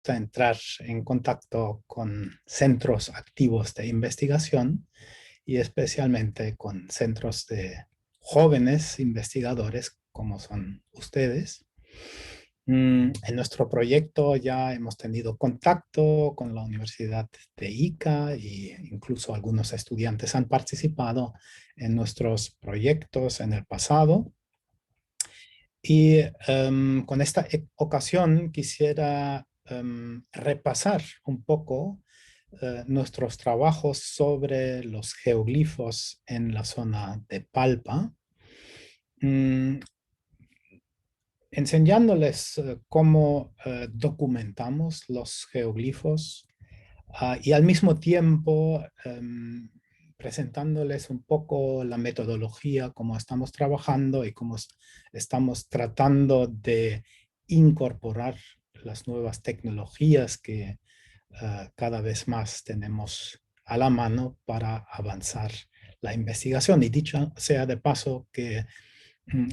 a entrar en contacto con centros activos de investigación y especialmente con centros de jóvenes investigadores como son ustedes. En nuestro proyecto ya hemos tenido contacto con la Universidad de Ica e incluso algunos estudiantes han participado en nuestros proyectos en el pasado. Y con esta ocasión quisiera repasar un poco nuestros trabajos sobre los geoglifos en la zona de Palpa, mm, enseñándoles cómo documentamos los geoglifos y al mismo tiempo presentándoles un poco la metodología, cómo estamos trabajando y cómo estamos tratando de incorporar las nuevas tecnologías que cada vez más tenemos a la mano para avanzar la investigación. Y dicho sea de paso que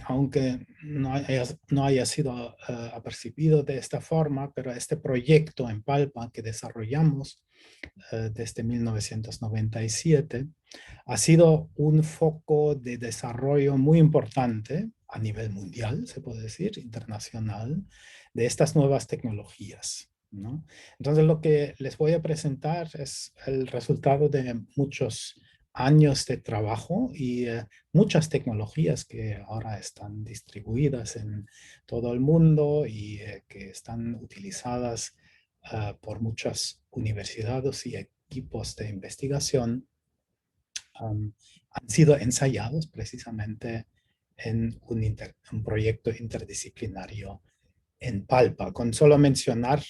aunque no haya sido apercibido de esta forma, pero este proyecto en Palpa que desarrollamos desde 1997 ha sido un foco de desarrollo muy importante a nivel mundial, se puede decir, internacional, de estas nuevas tecnologías, ¿no? Entonces lo que les voy a presentar es el resultado de muchos años de trabajo y muchas tecnologías que ahora están distribuidas en todo el mundo y que están utilizadas por muchas universidades y equipos de investigación, han sido ensayados precisamente en un proyecto interdisciplinario en Palpa. Con solo mencionar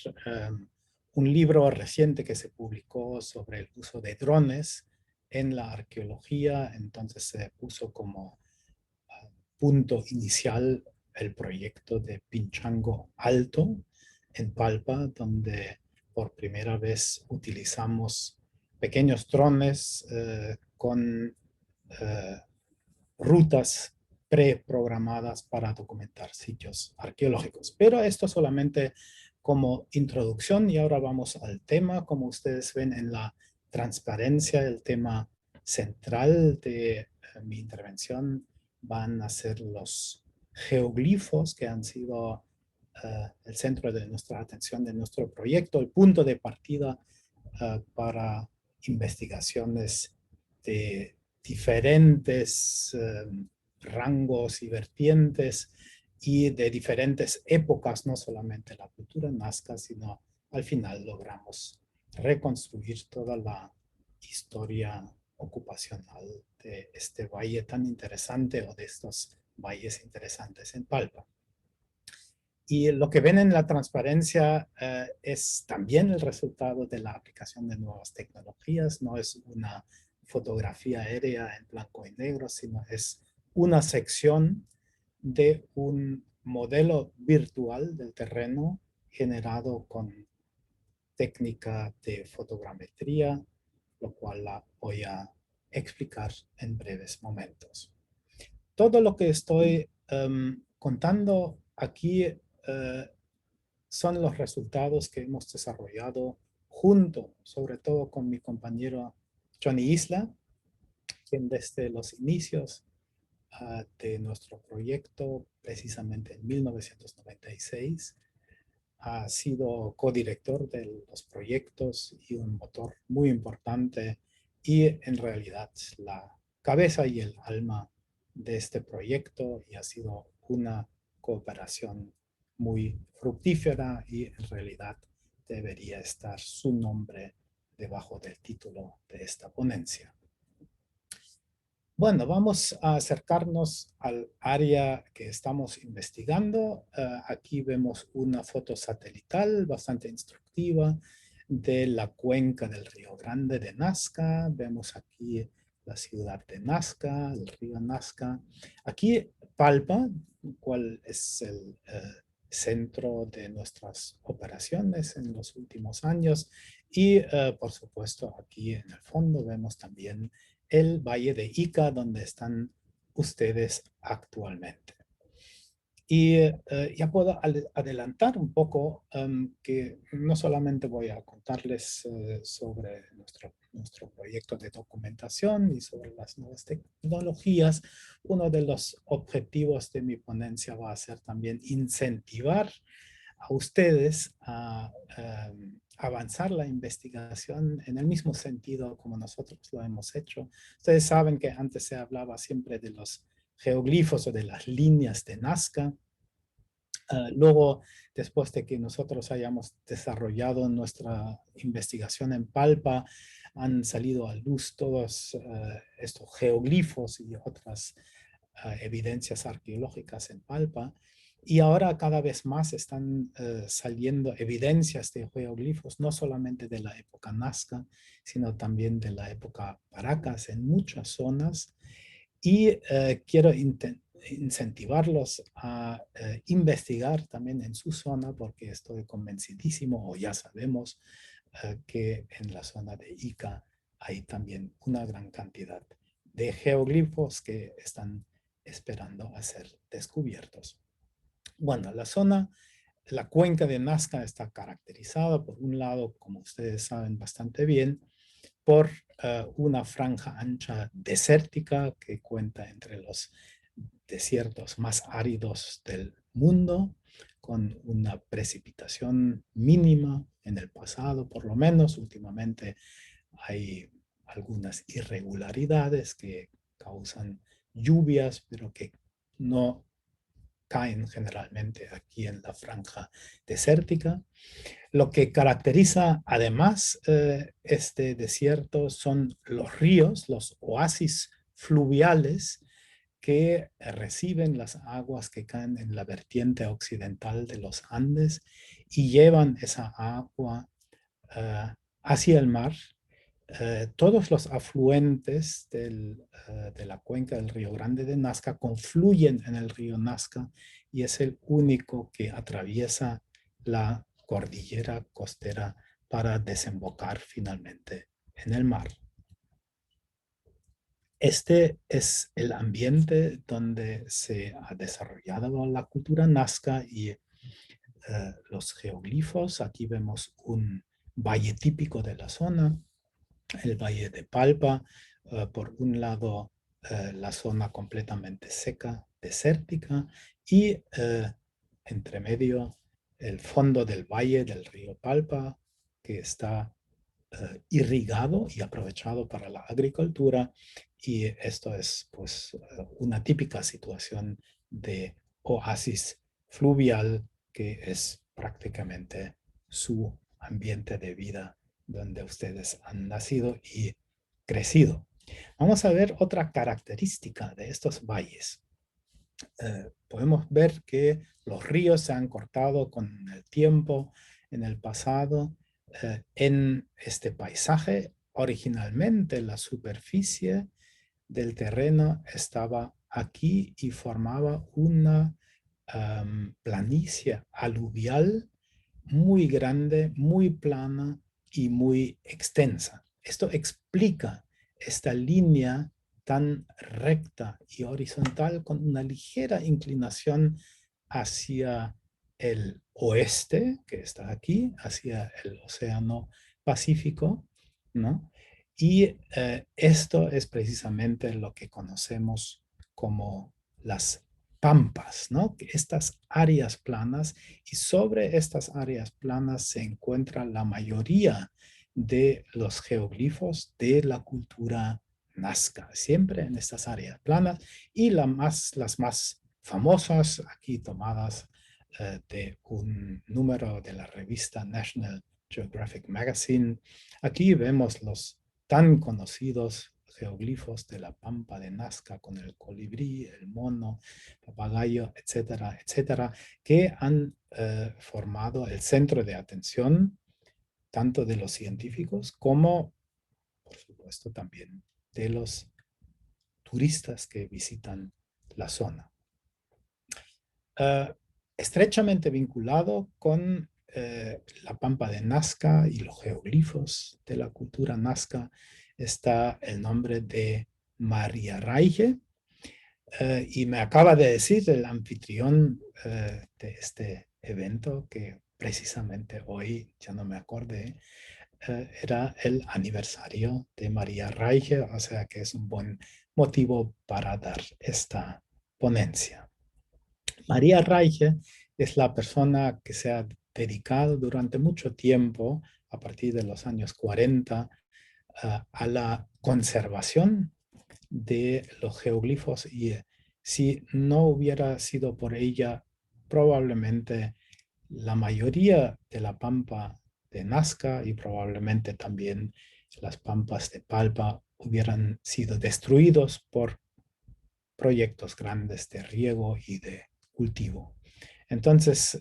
un libro reciente que se publicó sobre el uso de drones en la arqueología, entonces se puso como punto inicial el proyecto de Pinchango Alto en Palpa, donde por primera vez utilizamos pequeños drones con rutas preprogramadas para documentar sitios arqueológicos. Pero esto solamente como introducción y ahora vamos al tema. Como ustedes ven en la transparencia, el tema central de mi intervención van a ser los geoglifos que han sido el centro de nuestra atención de nuestro proyecto, el punto de partida para investigaciones de diferentes rangos y vertientes y de diferentes épocas, no solamente la cultura nazca, sino al final logramos reconstruir toda la historia ocupacional de este valle tan interesante o de estos valles interesantes en Palpa. Y lo que ven en la transparencia es también el resultado de la aplicación de nuevas tecnologías. No es una fotografía aérea en blanco y negro, sino es una sección de un modelo virtual del terreno generado con técnica de fotogrametría, lo cual la voy a explicar en breves momentos. Todo lo que estoy contando aquí son los resultados que hemos desarrollado junto, sobre todo con mi compañero Johnny Isla, quien desde los inicios de nuestro proyecto, precisamente en 1996, ha sido codirector de los proyectos y un motor muy importante y en realidad la cabeza y el alma de este proyecto y ha sido una cooperación muy fructífera y en realidad debería estar su nombre debajo del título de esta ponencia. Bueno, vamos a acercarnos al área que estamos investigando. Aquí vemos una foto satelital bastante instructiva de la cuenca del Río Grande de Nazca. Vemos aquí la ciudad de Nazca, el río Nazca. Aquí Palpa, cuál es el centro de nuestras operaciones en los últimos años. Y por supuesto aquí en el fondo vemos también el Valle de Ica, donde están ustedes actualmente. Y ya puedo adelantar un poco que no solamente voy a contarles sobre nuestro proyecto de documentación y sobre las nuevas tecnologías. Uno de los objetivos de mi ponencia va a ser también incentivar a ustedes a avanzar la investigación en el mismo sentido como nosotros lo hemos hecho. Ustedes saben que antes se hablaba siempre de los geoglifos o de las líneas de Nazca. Luego, después de que nosotros hayamos desarrollado nuestra investigación en Palpa, han salido a luz todos estos geoglifos y otras evidencias arqueológicas en Palpa. Y ahora cada vez más están saliendo evidencias de geoglifos, no solamente de la época Nazca, sino también de la época Paracas en muchas zonas. Y quiero incentivarlos a investigar también en su zona, porque estoy convencidísimo, o ya sabemos, que en la zona de Ica hay también una gran cantidad de geoglifos que están esperando a ser descubiertos. Bueno, la cuenca de Nazca está caracterizada por un lado, como ustedes saben bastante bien, por una franja ancha desértica que cuenta entre los desiertos más áridos del mundo, con una precipitación mínima en el pasado, por lo menos. Últimamente hay algunas irregularidades que causan lluvias, pero que no caen generalmente aquí en la franja desértica. Lo que caracteriza además este desierto son los ríos, los oasis fluviales que reciben las aguas que caen en la vertiente occidental de los Andes y llevan esa agua hacia el mar. Todos los afluentes de la cuenca del Río Grande de Nazca confluyen en el río Nazca y es el único que atraviesa la cordillera costera para desembocar finalmente en el mar. Este es el ambiente donde se ha desarrollado la cultura Nazca y los geoglifos. Aquí vemos un valle típico de la zona, el valle de Palpa. Por un lado, la zona completamente seca, desértica, y entre medio el fondo del valle del río Palpa, que está irrigado y aprovechado para la agricultura, y esto es pues una típica situación de oasis fluvial que es prácticamente su ambiente de vida donde ustedes han nacido y crecido. Vamos a ver otra característica de estos valles. Podemos ver que los ríos se han cortado con el tiempo en el pasado. En este paisaje, originalmente la superficie del terreno estaba aquí y formaba una planicie aluvial muy grande, muy plana y muy extensa. Esto explica esta línea tan recta y horizontal con una ligera inclinación hacia el oeste, que está aquí, hacia el Océano Pacífico, ¿no? Y esto es precisamente lo que conocemos como las pampas, ¿no? Estas áreas planas, y sobre estas áreas planas se encuentra la mayoría de los geoglifos de la cultura Nazca, siempre en estas áreas planas, y las más famosas, aquí tomadas de un número de la revista National Geographic Magazine. Aquí vemos los tan conocidos geoglifos de la pampa de Nazca con el colibrí, el mono, papagayo, etcétera, etcétera, que han formado el centro de atención tanto de los científicos como, por supuesto, también de los turistas que visitan la zona. Estrechamente vinculado con la pampa de Nazca y los geoglifos de la cultura Nazca está el nombre de Maria Reiche. Y me acaba de decir el anfitrión de este evento que precisamente hoy, ya no me acordé, era el aniversario de María Reiche, o sea que es un buen motivo para dar esta ponencia. María Reiche es la persona que se ha dedicado durante mucho tiempo, a partir de los años 40, a la conservación de los geoglifos y si no hubiera sido por ella, probablemente la mayoría de la pampa de Nazca y probablemente también las pampas de Palpa hubieran sido destruidos por proyectos grandes de riego y de cultivo. Entonces,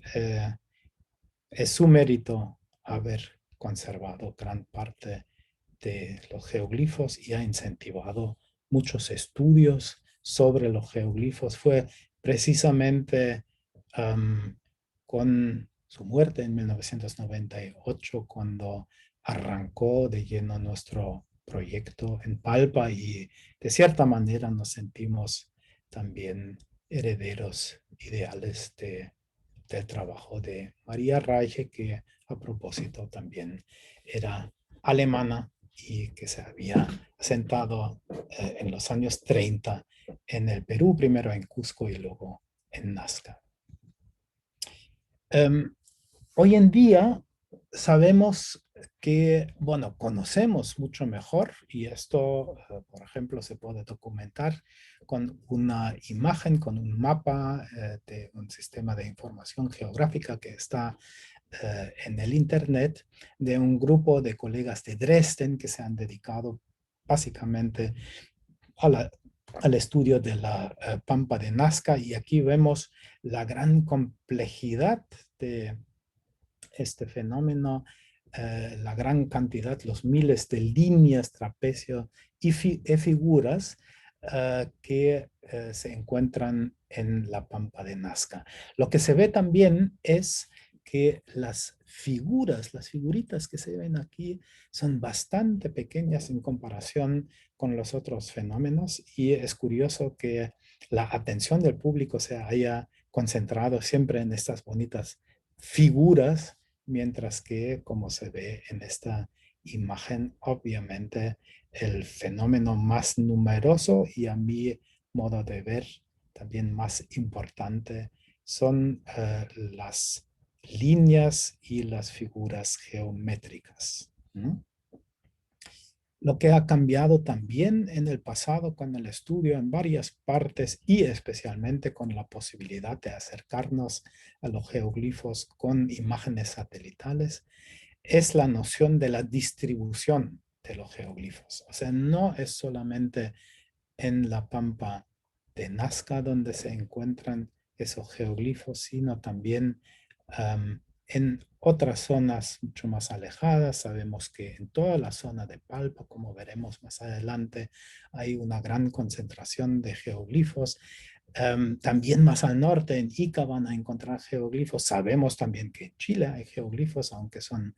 es su mérito haber conservado gran parte de los geoglifos y ha incentivado muchos estudios sobre los geoglifos. Fue precisamente con su muerte en 1998 cuando arrancó de lleno nuestro proyecto en Palpa y de cierta manera nos sentimos también herederos ideales del trabajo de María Reiche, que a propósito también era alemana y que se había asentado en los años 30 en el Perú, primero en Cusco y luego en Nazca. Hoy en día sabemos que, bueno, conocemos mucho mejor y esto, por ejemplo, se puede documentar con una imagen, con un mapa de un sistema de información geográfica que está en el Internet de un grupo de colegas de Dresden que se han dedicado básicamente al estudio de la pampa de Nazca y aquí vemos la gran complejidad de este fenómeno, la gran cantidad, los miles de líneas, trapecios y figuras que se encuentran en la pampa de Nazca. Lo que se ve también es que las figuras, las figuritas que se ven aquí son bastante pequeñas en comparación con los otros fenómenos y es curioso que la atención del público se haya concentrado siempre en estas bonitas figuras, mientras que, como se ve en esta imagen, obviamente el fenómeno más numeroso y a mi modo de ver también más importante son las líneas y las figuras geométricas. ¿No? Lo que ha cambiado también en el pasado con el estudio en varias partes y especialmente con la posibilidad de acercarnos a los geoglifos con imágenes satelitales es la noción de la distribución de los geoglifos. O sea, no es solamente en la pampa de Nazca donde se encuentran esos geoglifos, sino también en otras zonas mucho más alejadas. Sabemos que en toda la zona de Palpa, como veremos más adelante, hay una gran concentración de geoglifos. También más al norte, en Ica, van a encontrar geoglifos. Sabemos también que en Chile hay geoglifos, aunque son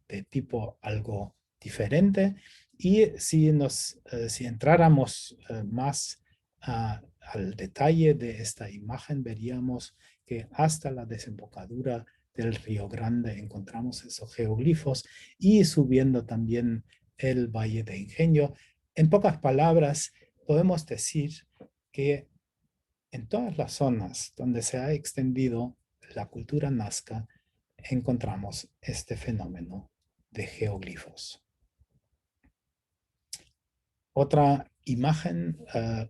de tipo algo diferente. Y si entráramos más al detalle de esta imagen, veríamos que hasta la desembocadura del Río Grande encontramos esos geoglifos y subiendo también el Valle de Ingenio. En pocas palabras, podemos decir que en todas las zonas donde se ha extendido la cultura nazca, encontramos este fenómeno de geoglifos. Otra imagen,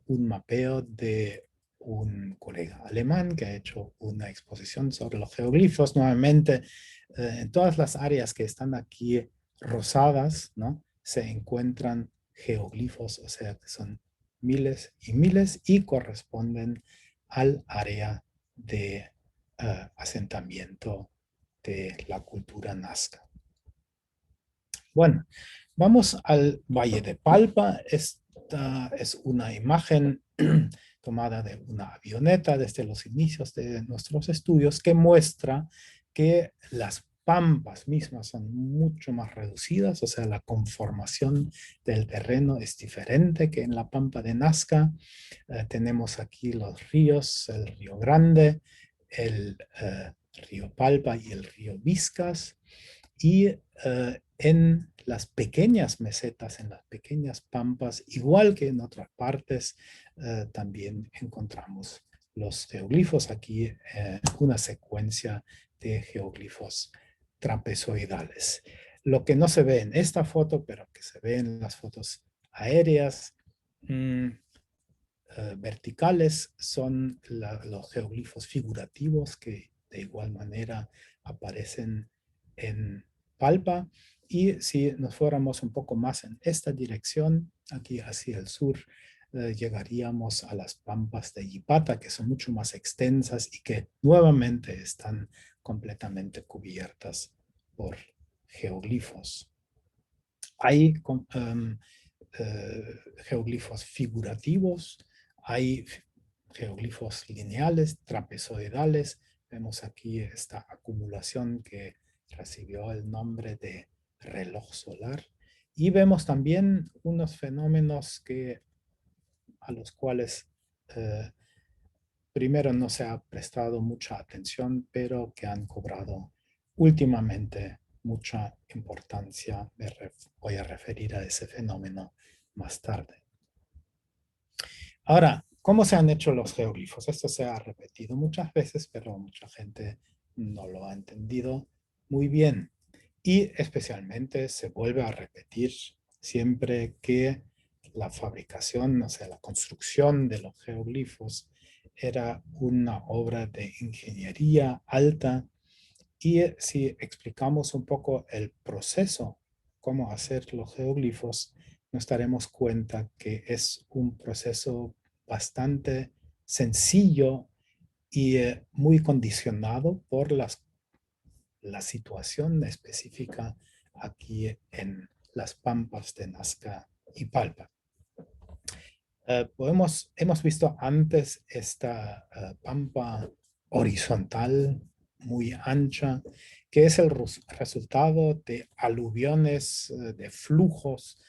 un mapeo de un colega alemán que ha hecho una exposición sobre los geoglifos. Nuevamente, en todas las áreas que están aquí rosadas, ¿no? Se encuentran geoglifos, o sea que son miles y miles y corresponden al área de asentamiento de la cultura nazca. Bueno, vamos al Valle de Palpa. Esta es una imagen tomada de una avioneta desde los inicios de nuestros estudios que muestra que las pampas mismas son mucho más reducidas, o sea, la conformación del terreno es diferente que en la pampa de Nazca. Tenemos aquí los ríos, el río Grande, el río Palpa y el río Vizcas. Y en las pequeñas mesetas, en las pequeñas pampas, igual que en otras partes, también encontramos los geoglifos. Aquí una secuencia de geoglifos trapezoidales. Lo que no se ve en esta foto, pero que se ve en las fotos aéreas verticales, son los geoglifos figurativos que de igual manera aparecen en Palpa. Y si nos fuéramos un poco más en esta dirección, aquí hacia el sur, llegaríamos a las pampas de Yipata, que son mucho más extensas y que nuevamente están completamente cubiertas por geoglifos. Hay geoglifos figurativos, hay geoglifos lineales, trapezoidales. Vemos aquí esta acumulación que recibió el nombre de reloj solar. Y vemos también unos fenómenos a los cuales primero no se ha prestado mucha atención, pero que han cobrado últimamente mucha importancia. Voy a referir a ese fenómeno más tarde. Ahora, ¿cómo se han hecho los geoglifos? Esto se ha repetido muchas veces, pero mucha gente no lo ha entendido muy bien. Y especialmente se vuelve a repetir siempre que la fabricación, o sea, la construcción de los geoglifos era una obra de ingeniería alta. Y si explicamos un poco el proceso, cómo hacer los geoglifos, nos daremos cuenta que es un proceso bastante sencillo y muy condicionado por la situación específica aquí en las pampas de Nazca y Palpa. Hemos visto antes esta pampa horizontal muy ancha, que es el resultado de aluviones, de flujos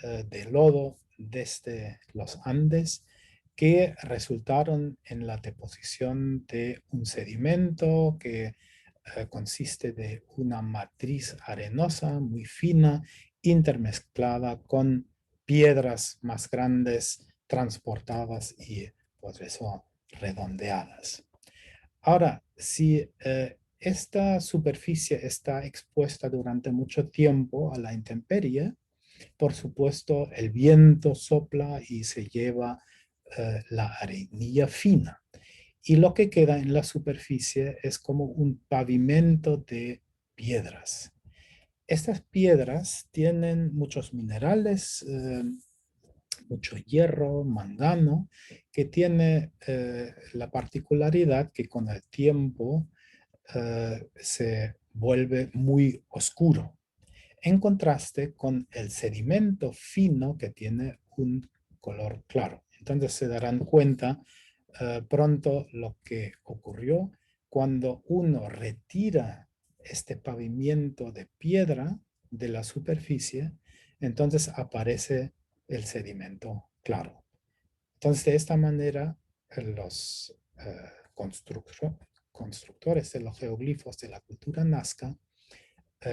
de lodo desde los Andes que resultaron en la deposición de un sedimento que consiste de una matriz arenosa muy fina, intermezclada con piedras más grandes transportadas y por eso redondeadas. Ahora, si esta superficie está expuesta durante mucho tiempo a la intemperie, por supuesto el viento sopla y se lleva la arenilla fina. Y lo que queda en la superficie es como un pavimento de piedras. Estas piedras tienen muchos minerales, mucho hierro, mangano, que tiene la particularidad que con el tiempo se vuelve muy oscuro, en contraste con el sedimento fino que tiene un color claro. Entonces se darán cuenta pronto lo que ocurrió cuando uno retira este pavimento de piedra de la superficie, entonces aparece el sedimento claro. Entonces, de esta manera, los constructores de los geoglifos de la cultura nazca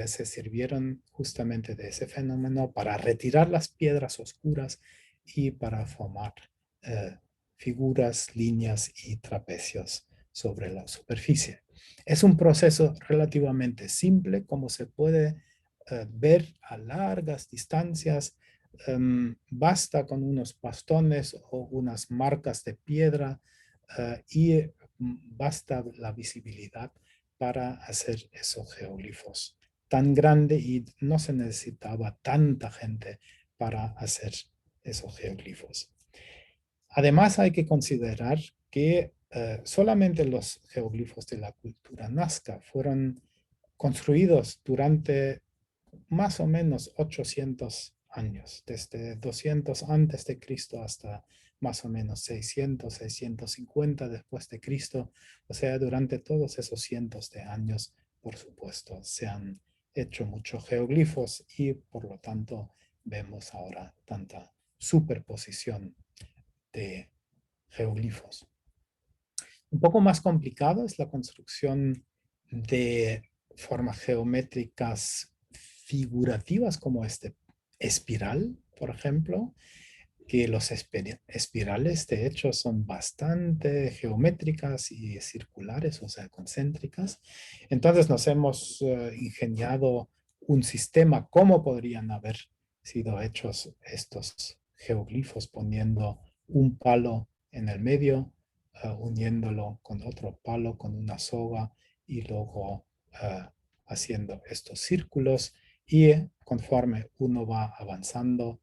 se sirvieron justamente de ese fenómeno para retirar las piedras oscuras y para formar figuras, líneas y trapecios sobre la superficie. Es un proceso relativamente simple, como se puede ver a largas distancias. Basta con unos bastones o unas marcas de piedra y basta la visibilidad para hacer esos geoglifos tan grande y no se necesitaba tanta gente para hacer esos geoglifos. Además, hay que considerar que solamente los geoglifos de la cultura nazca fueron construidos durante más o menos 800 años, desde 200 antes de Cristo hasta más o menos 600, 650 después de Cristo. O sea, durante todos esos cientos de años por supuesto, se han hecho muchos geoglifos y por lo tanto vemos ahora tanta superposición de geoglifos. Un poco más complicado es la construcción de formas geométricas figurativas como este espiral, por ejemplo, que los espirales de hecho son bastante geométricas y circulares, o sea, concéntricas. Entonces nos hemos ingeniado un sistema, cómo podrían haber sido hechos estos geoglifos poniendo un palo en el medio, uniéndolo con otro palo, con una soga y luego haciendo estos círculos y conforme uno va avanzando,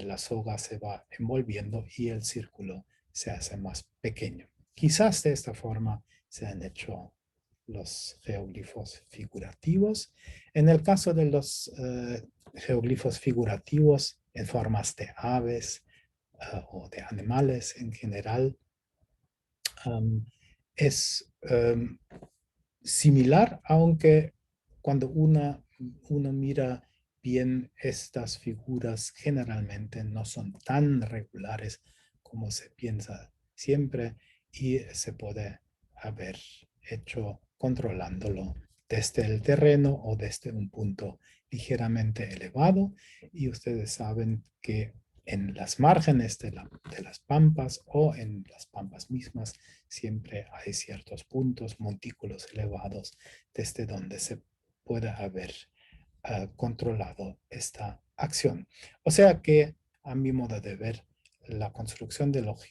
la soga se va envolviendo y el círculo se hace más pequeño. Quizás de esta forma se han hecho los geoglifos figurativos. En el caso de los geoglifos figurativos en formas de aves o de animales en general, es similar, aunque cuando uno mira bien estas figuras generalmente no son tan regulares como se piensa siempre y se puede haber hecho controlándolo desde el terreno o desde un punto ligeramente elevado. Y ustedes saben que en las márgenes de las pampas o en las pampas mismas siempre hay ciertos puntos, montículos elevados desde donde se puede haber controlado esta acción. O sea que, a mi modo de ver, la construcción de los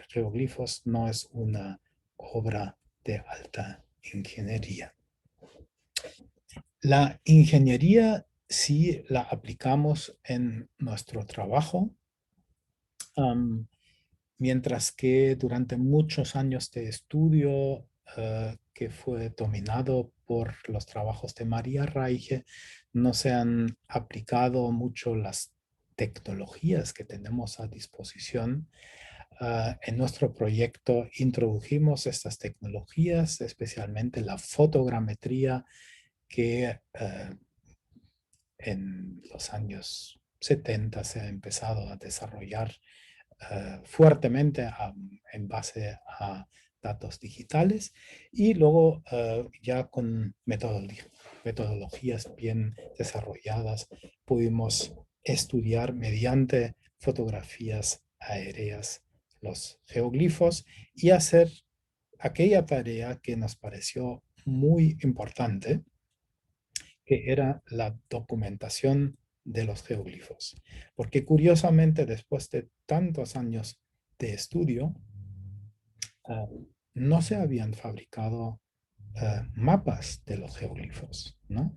geoglifos no es una obra de alta ingeniería. La ingeniería sí la aplicamos en nuestro trabajo, mientras que durante muchos años de estudio que fue dominado por los trabajos de María Reiche, no se han aplicado mucho las tecnologías que tenemos a disposición. En nuestro proyecto introdujimos estas tecnologías, especialmente la fotogrametría, que en los años 70 se ha empezado a desarrollar fuertemente en base a datos digitales y luego ya con metodologías bien desarrolladas pudimos estudiar mediante fotografías aéreas los geoglifos y hacer aquella tarea que nos pareció muy importante, que era la documentación de los geoglifos. Porque curiosamente, después de tantos años de estudio, no se habían fabricado mapas de los geoglifos, ¿no?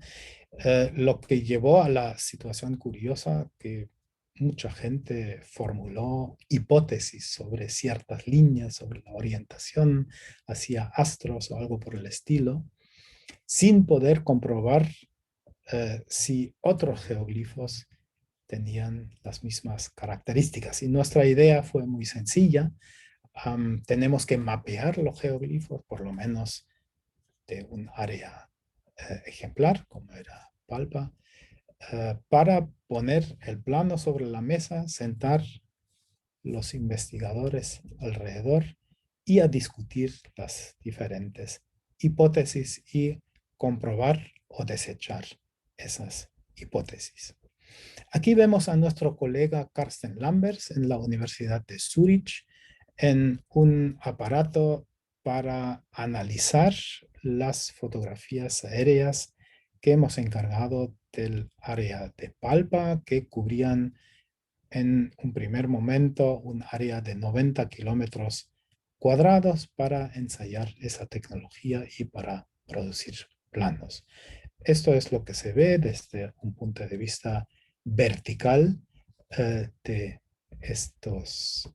Lo que llevó a la situación curiosa que mucha gente formuló hipótesis sobre ciertas líneas, sobre la orientación hacia astros o algo por el estilo, sin poder comprobar si otros geoglifos tenían las mismas características. Y nuestra idea fue muy sencilla. Tenemos que mapear los geoglifos, por lo menos de un área ejemplar, como era Palpa, para poner el plano sobre la mesa, sentar los investigadores alrededor y a discutir las diferentes hipótesis y comprobar o desechar esas hipótesis. Aquí vemos a nuestro colega Carsten Lambers en la Universidad de Zurich en un aparato para analizar las fotografías aéreas que hemos encargado del área de Palpa, que cubrían en un primer momento un área de 90 kilómetros cuadrados para ensayar esa tecnología y para producir planos. Esto es lo que se ve desde un punto de vista vertical de estos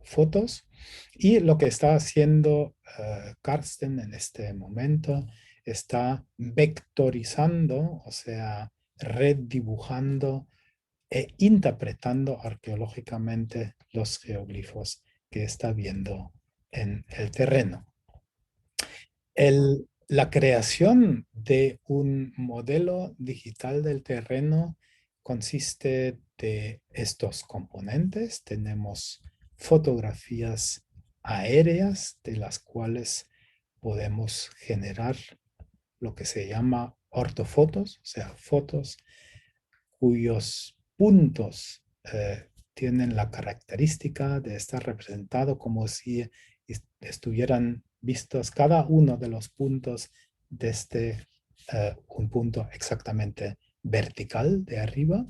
fotos. Y lo que está haciendo Karsten en este momento está vectorizando, o sea, redibujando e interpretando arqueológicamente los geoglifos que está viendo en el terreno. La creación de un modelo digital del terreno consiste de estos componentes. Tenemos fotografías aéreas de las cuales podemos generar lo que se llama ortofotos, o sea, fotos cuyos puntos tienen la característica de estar representado como si estuvieran vistos cada uno de los puntos desde un punto exactamente vertical de arriba.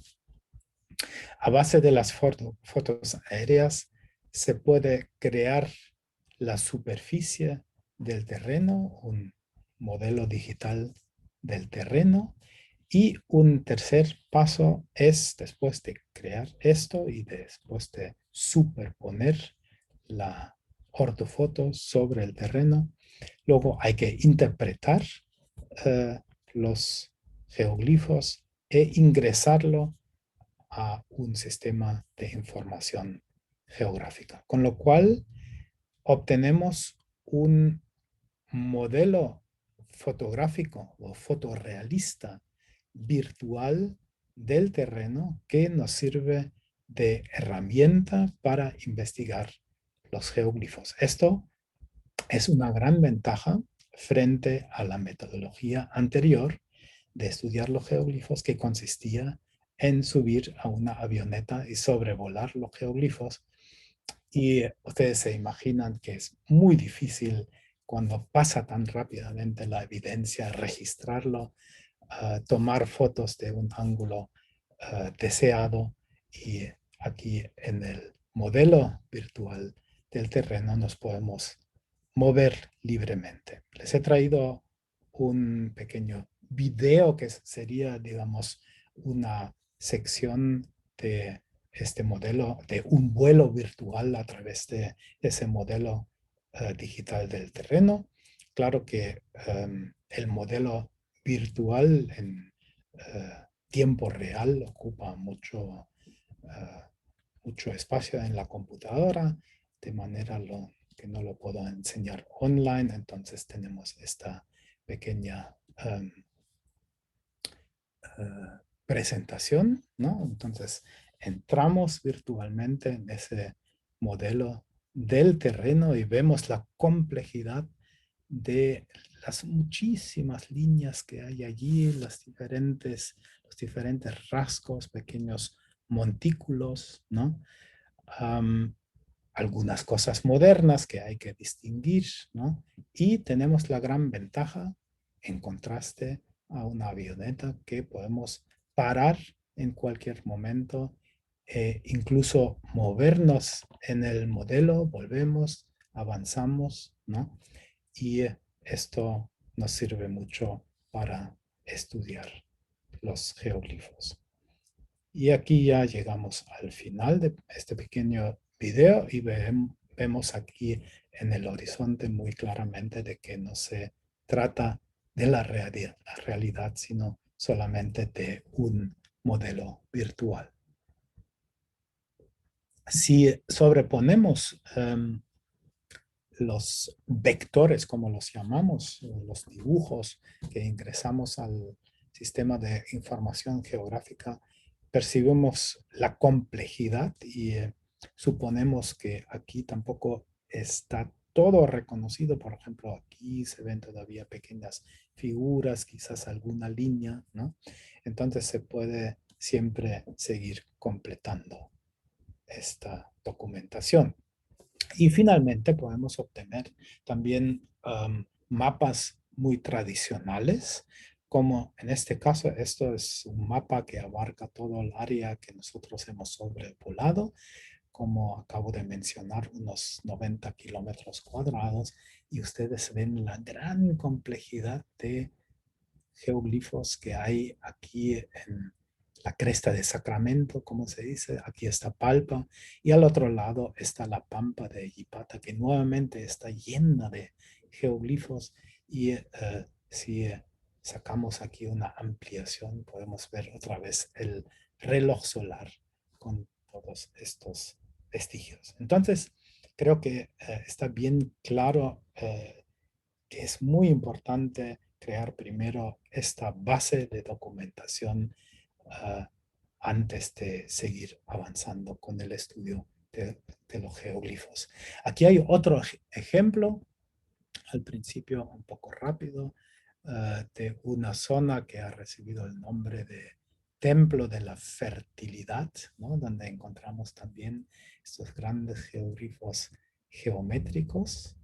A base de las fotos aéreas se puede crear la superficie del terreno, un modelo digital del terreno. Y un tercer paso es, después de crear esto y después de superponer la ortofoto sobre el terreno, luego hay que interpretar eh, los geoglifos e ingresarlo a un sistema de información geográfica, con lo cual obtenemos un modelo fotográfico o fotorrealista virtual del terreno que nos sirve de herramienta para investigar los geoglifos. Esto es una gran ventaja frente a la metodología anterior de estudiar los geoglifos, que consistía en subir a una avioneta y sobrevolar los geoglifos. Y ustedes se imaginan que es muy difícil cuando pasa tan rápidamente la evidencia, registrarlo, tomar fotos de un ángulo deseado. Y aquí en el modelo virtual del terreno nos podemos mover libremente. Les he traído un pequeño video que sería, digamos, una sección de este modelo, de un vuelo virtual a través de ese modelo digital del terreno. Claro que el modelo virtual en tiempo real ocupa mucho espacio en la computadora, de manera que no lo puedo enseñar online. Entonces tenemos esta pequeña presentación, ¿no? Entonces entramos virtualmente en ese modelo del terreno y vemos la complejidad de las muchísimas líneas que hay allí, los diferentes rasgos, pequeños montículos, ¿no? Um, Algunas cosas modernas que hay que distinguir, ¿no? Y tenemos la gran ventaja, en contraste a una avioneta, que podemos parar en cualquier momento, incluso movernos en el modelo, volvemos, avanzamos, ¿no? Y esto nos sirve mucho para estudiar los geoglifos. Y aquí ya llegamos al final de este pequeño video y vemos aquí en el horizonte muy claramente de que no se trata de la realidad, sino solamente de un modelo virtual. Si sobreponemos los vectores, como los llamamos, los dibujos que ingresamos al sistema de información geográfica, percibimos la complejidad y suponemos que aquí tampoco está todo reconocido. Por ejemplo, aquí se ven todavía pequeñas figuras, quizás alguna línea, ¿no? Entonces se puede siempre seguir completando esta documentación. Y finalmente podemos obtener también mapas muy tradicionales, como en este caso, esto es un mapa que abarca todo el área que nosotros hemos sobrevolado, como acabo de mencionar, unos 90 kilómetros cuadrados, y ustedes ven la gran complejidad de geoglifos que hay aquí en la cresta de Sacramento, como se dice. Aquí está Palpa y al otro lado está la Pampa de Ipata, que nuevamente está llena de geoglifos. Y si sacamos aquí una ampliación, podemos ver otra vez el reloj solar con todos estos vestigios. Entonces, creo que está bien claro que es muy importante crear primero esta base de documentación uh, antes de seguir avanzando con el estudio de los geoglifos. Aquí hay otro ejemplo, al principio un poco rápido, de una zona que ha recibido el nombre de Templo de la Fertilidad, ¿no? Donde encontramos también estos grandes geoglifos geométricos.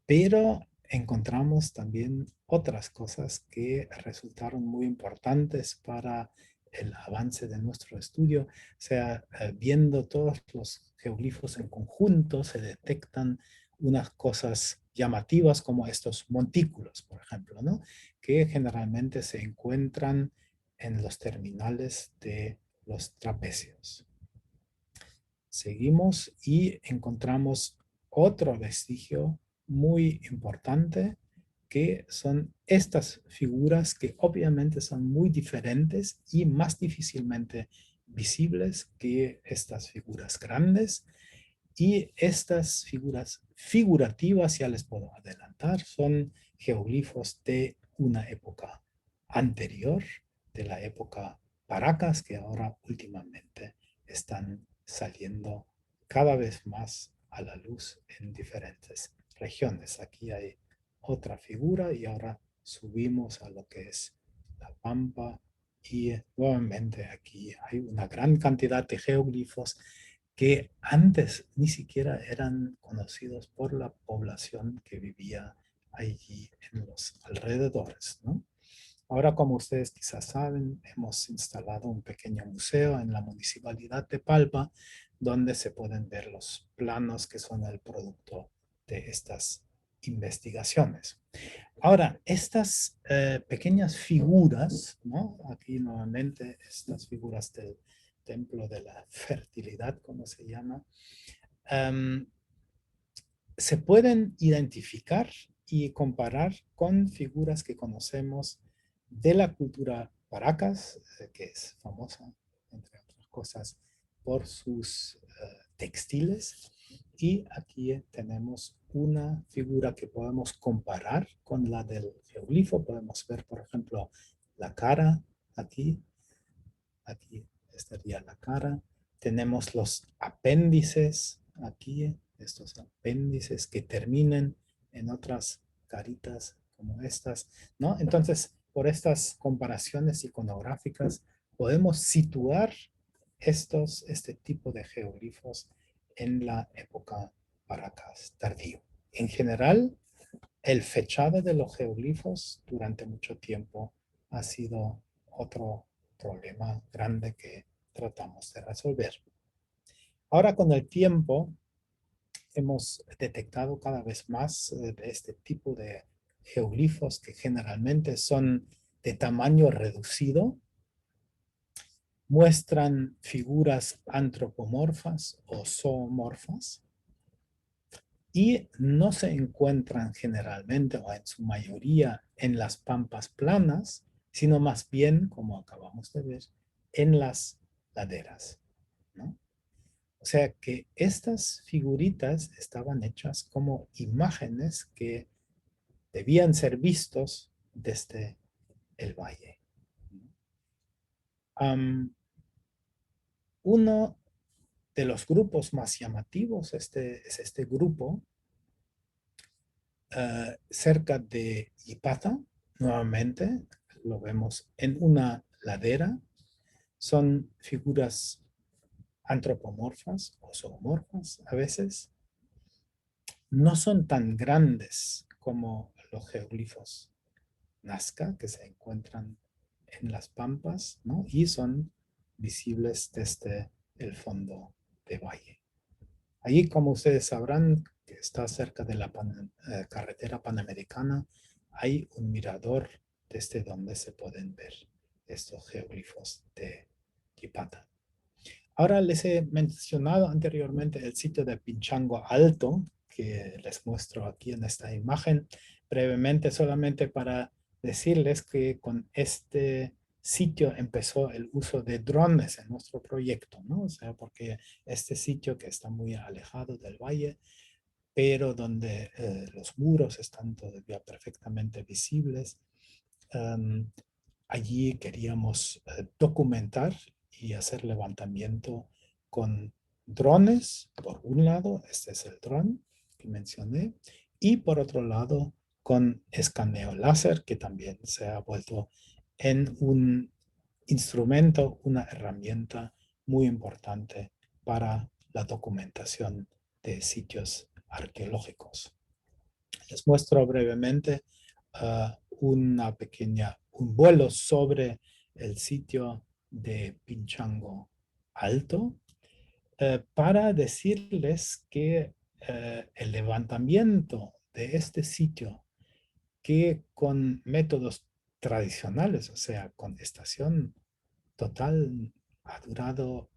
Pero encontramos también otras cosas que resultaron muy importantes para el avance de nuestro estudio. O sea, viendo todos los geoglifos en conjunto, se detectan unas cosas llamativas como estos montículos, por ejemplo, ¿no? Que generalmente se encuentran en los terminales de los trapecios. Seguimos y encontramos otro vestigio muy importante, que son estas figuras que obviamente son muy diferentes y más difícilmente visibles que estas figuras grandes. Y estas figuras figurativas, ya les puedo adelantar, son geoglifos de una época anterior, de la época Paracas, que ahora últimamente están saliendo cada vez más a la luz en diferentes regiones. Aquí hay otra figura y ahora subimos a lo que es la Pampa y nuevamente aquí hay una gran cantidad de geoglifos que antes ni siquiera eran conocidos por la población que vivía allí en los alrededores, ¿no? Ahora, como ustedes quizás saben, hemos instalado un pequeño museo en la municipalidad de Palpa, donde se pueden ver los planos que son el producto de estas investigaciones. Ahora, estas pequeñas figuras, ¿no? Aquí nuevamente estas figuras del templo de la fertilidad, como se llama, um, se pueden identificar y comparar con figuras que conocemos de la cultura Paracas, que es famosa, entre otras cosas, por sus textiles. Y aquí tenemos una figura que podemos comparar con la del geoglifo. Podemos ver, por ejemplo, la cara aquí. Aquí estaría la cara. Tenemos los apéndices aquí, estos apéndices que terminan en otras caritas como estas, ¿no? Entonces, por estas comparaciones iconográficas, podemos situar este tipo de geoglifos en la época Paracas tardío. En general, el fechado de los geoglifos durante mucho tiempo ha sido otro problema grande que tratamos de resolver. Ahora con el tiempo hemos detectado cada vez más de este tipo de geoglifos que generalmente son de tamaño reducido, muestran figuras antropomorfas o zoomorfas y no se encuentran generalmente o en su mayoría en las pampas planas, sino más bien, como acabamos de ver, en las laderas, ¿no? O sea que estas figuritas estaban hechas como imágenes que debían ser vistos desde el valle. Uno de los grupos más llamativos es este grupo cerca de Ipata, nuevamente lo vemos en una ladera. Son figuras antropomorfas o zoomorfas a veces. No son tan grandes como los geoglifos Nazca que se encuentran en las pampas, ¿no? Y son visibles desde el fondo de valle. Allí, como ustedes sabrán, que está cerca de la carretera panamericana, hay un mirador desde donde se pueden ver estos geoglifos de Tipata. Ahora les he mencionado anteriormente el sitio de Pinchango Alto, que les muestro aquí en esta imagen, brevemente solamente para decirles que con este sitio empezó el uso de drones en nuestro proyecto, ¿no? O sea, porque este sitio que está muy alejado del valle pero donde los muros están todavía perfectamente visibles. Allí queríamos documentar y hacer levantamiento con drones, por un lado, este es el dron que mencioné, y por otro lado, con escaneo láser, que también se ha vuelto en un instrumento, una herramienta muy importante para la documentación de sitios arqueológicos. Les muestro brevemente un vuelo sobre el sitio de Pinchango Alto para decirles que el levantamiento de este sitio, que con métodos tradicionales, o sea, con estación total, ha durado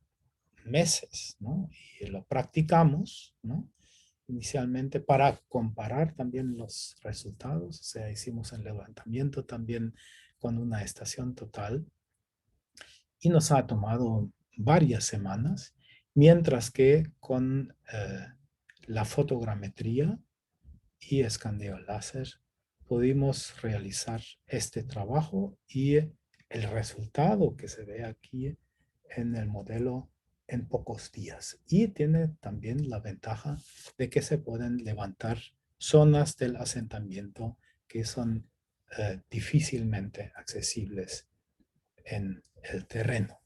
meses, ¿no? Y lo practicamos, ¿no? Inicialmente para comparar también los resultados, o sea, hicimos el levantamiento también con una estación total y nos ha tomado varias semanas, mientras que con la fotogrametría y escaneo láser pudimos realizar este trabajo y el resultado que se ve aquí en el modelo en pocos días. Y tiene también la ventaja de que se pueden levantar zonas del asentamiento que son difícilmente accesibles en el terreno.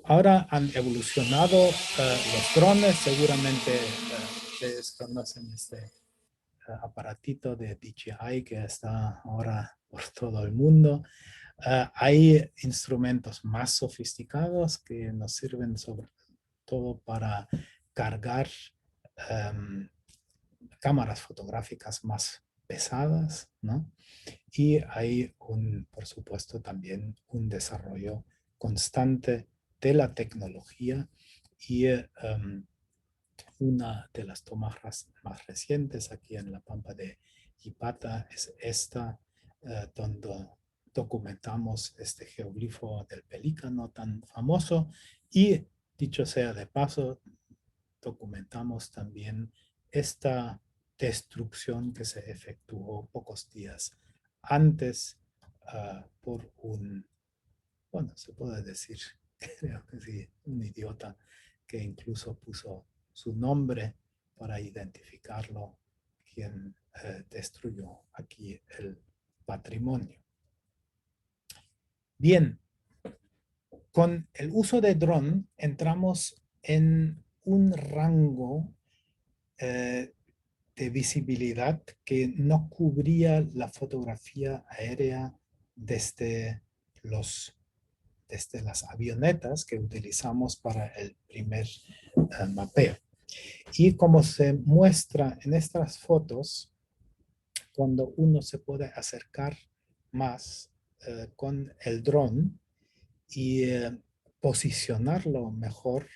Ahora han evolucionado los drones, seguramente ustedes conocen este aparatito de DJI que está ahora por todo el mundo. Hay instrumentos más sofisticados que nos sirven sobre todo para cargar um, cámaras fotográficas más pesadas, ¿no? Y hay por supuesto, también un desarrollo constante de la tecnología y una de las tomas más recientes aquí en la Pampa de Ipata es esta, donde documentamos este geoglifo del pelícano tan famoso y, dicho sea de paso, documentamos también esta destrucción que se efectuó pocos días antes por bueno, se puede decir, creo que sí, un idiota que incluso puso su nombre para identificarlo, quien destruyó aquí el patrimonio. Bien, con el uso de dron entramos en un rango de visibilidad que no cubría la fotografía aérea desde las avionetas que utilizamos para el primer mapeo. Y como se muestra en estas fotos, cuando uno se puede acercar más con el dron y posicionarlo mejor,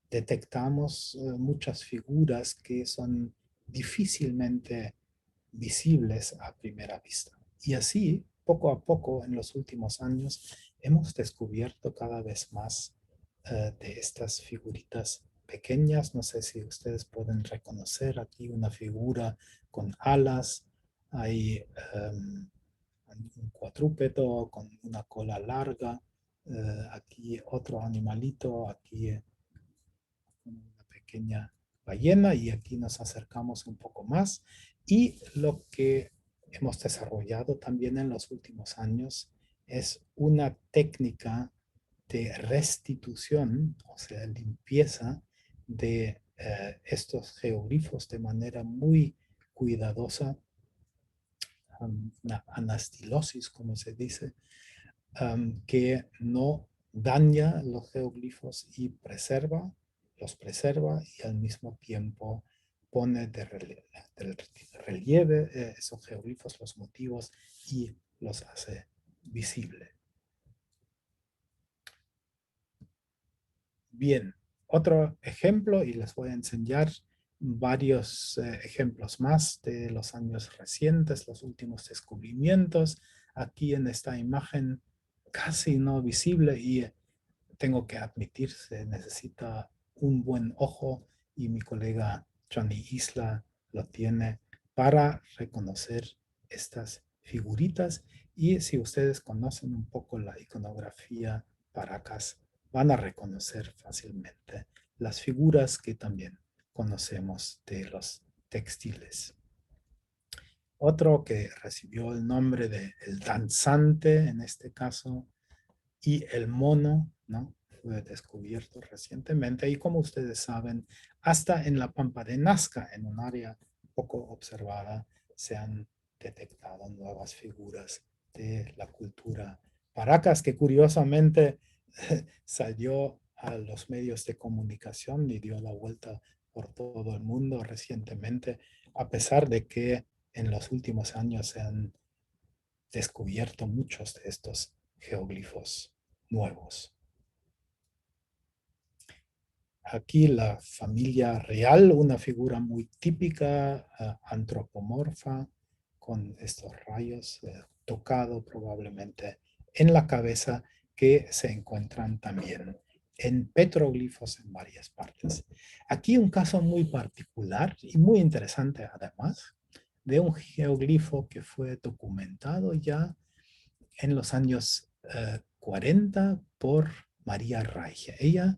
detectamos muchas figuras que son difícilmente visibles a primera vista. Y así, poco a poco, en los últimos años, hemos descubierto cada vez más de estas figuritas pequeñas. No sé si ustedes pueden reconocer aquí una figura con alas. Hay un cuadrúpedo con una cola larga. Aquí otro animalito, aquí una pequeña ballena y aquí nos acercamos un poco más. Y lo que hemos desarrollado también en los últimos años es una técnica de restitución, o sea, limpieza de estos geoglifos de manera muy cuidadosa, una anastilosis, como se dice, que no daña los geoglifos y los preserva y al mismo tiempo pone de relieve esos geoglifos, los motivos y los hace visible. Bien, otro ejemplo y les voy a enseñar varios ejemplos más de los años recientes, los últimos descubrimientos. Aquí en esta imagen casi no visible y tengo que admitir, se necesita un buen ojo y mi colega Johnny Isla lo tiene para reconocer estas figuritas. Y si ustedes conocen un poco la iconografía Paracas, van a reconocer fácilmente las figuras que también conocemos de los textiles. Otro que recibió el nombre de el danzante, en este caso, y el mono, ¿no? Fue descubierto recientemente y como ustedes saben, hasta en la Pampa de Nazca, en un área poco observada, se han detectado nuevas figuras de la cultura Paracas, que curiosamente salió a los medios de comunicación y dio la vuelta por todo el mundo recientemente, a pesar de que en los últimos años se han descubierto muchos de estos geoglifos nuevos. Aquí la familia real, una figura muy típica, antropomorfa, con estos rayos tocado probablemente en la cabeza, que se encuentran también en petroglifos en varias partes. Aquí un caso muy particular y muy interesante además, de un geoglifo que fue documentado ya en los años 40 por María Reich. Ella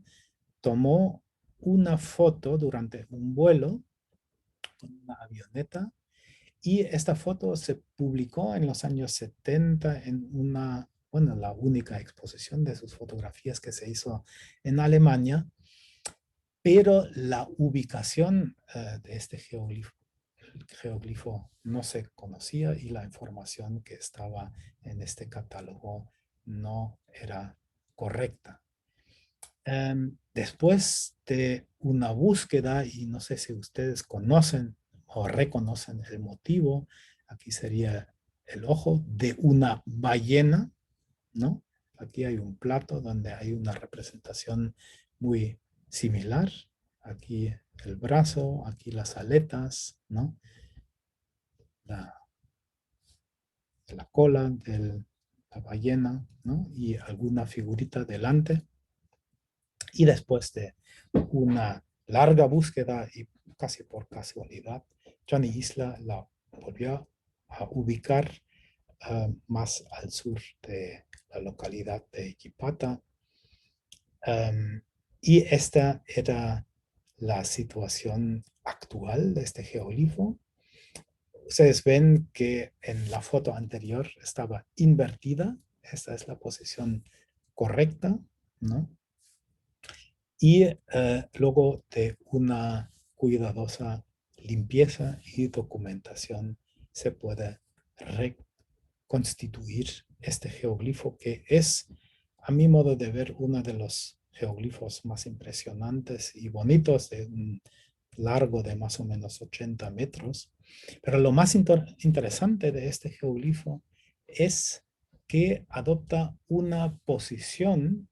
tomó una foto durante un vuelo con una avioneta y esta foto se publicó en los años 70 en una, bueno, la única exposición de sus fotografías que se hizo en Alemania, pero la ubicación de este geoglifo no se conocía y la información que estaba en este catálogo no era correcta. Después de una búsqueda, y no sé si ustedes conocen o reconocen el motivo, aquí sería el ojo de una ballena, ¿no? Aquí hay un plato donde hay una representación muy similar. Aquí el brazo, aquí las aletas, ¿no? La, la cola de la ballena, ¿no? Y alguna figurita delante. Y después de una larga búsqueda y casi por casualidad, Johnny Isla la volvió a ubicar más al sur de la localidad de Yipata. Y esta era la situación actual de este geoglifo. Ustedes ven que en la foto anterior estaba invertida. Esta es la posición correcta, ¿no? Y luego de una cuidadosa limpieza y documentación se puede reconstituir este geoglifo, que es, a mi modo de ver, uno de los geoglifos más impresionantes y bonitos, de un largo de más o menos 80 metros. Pero lo más interesante de este geoglifo es que adopta una posición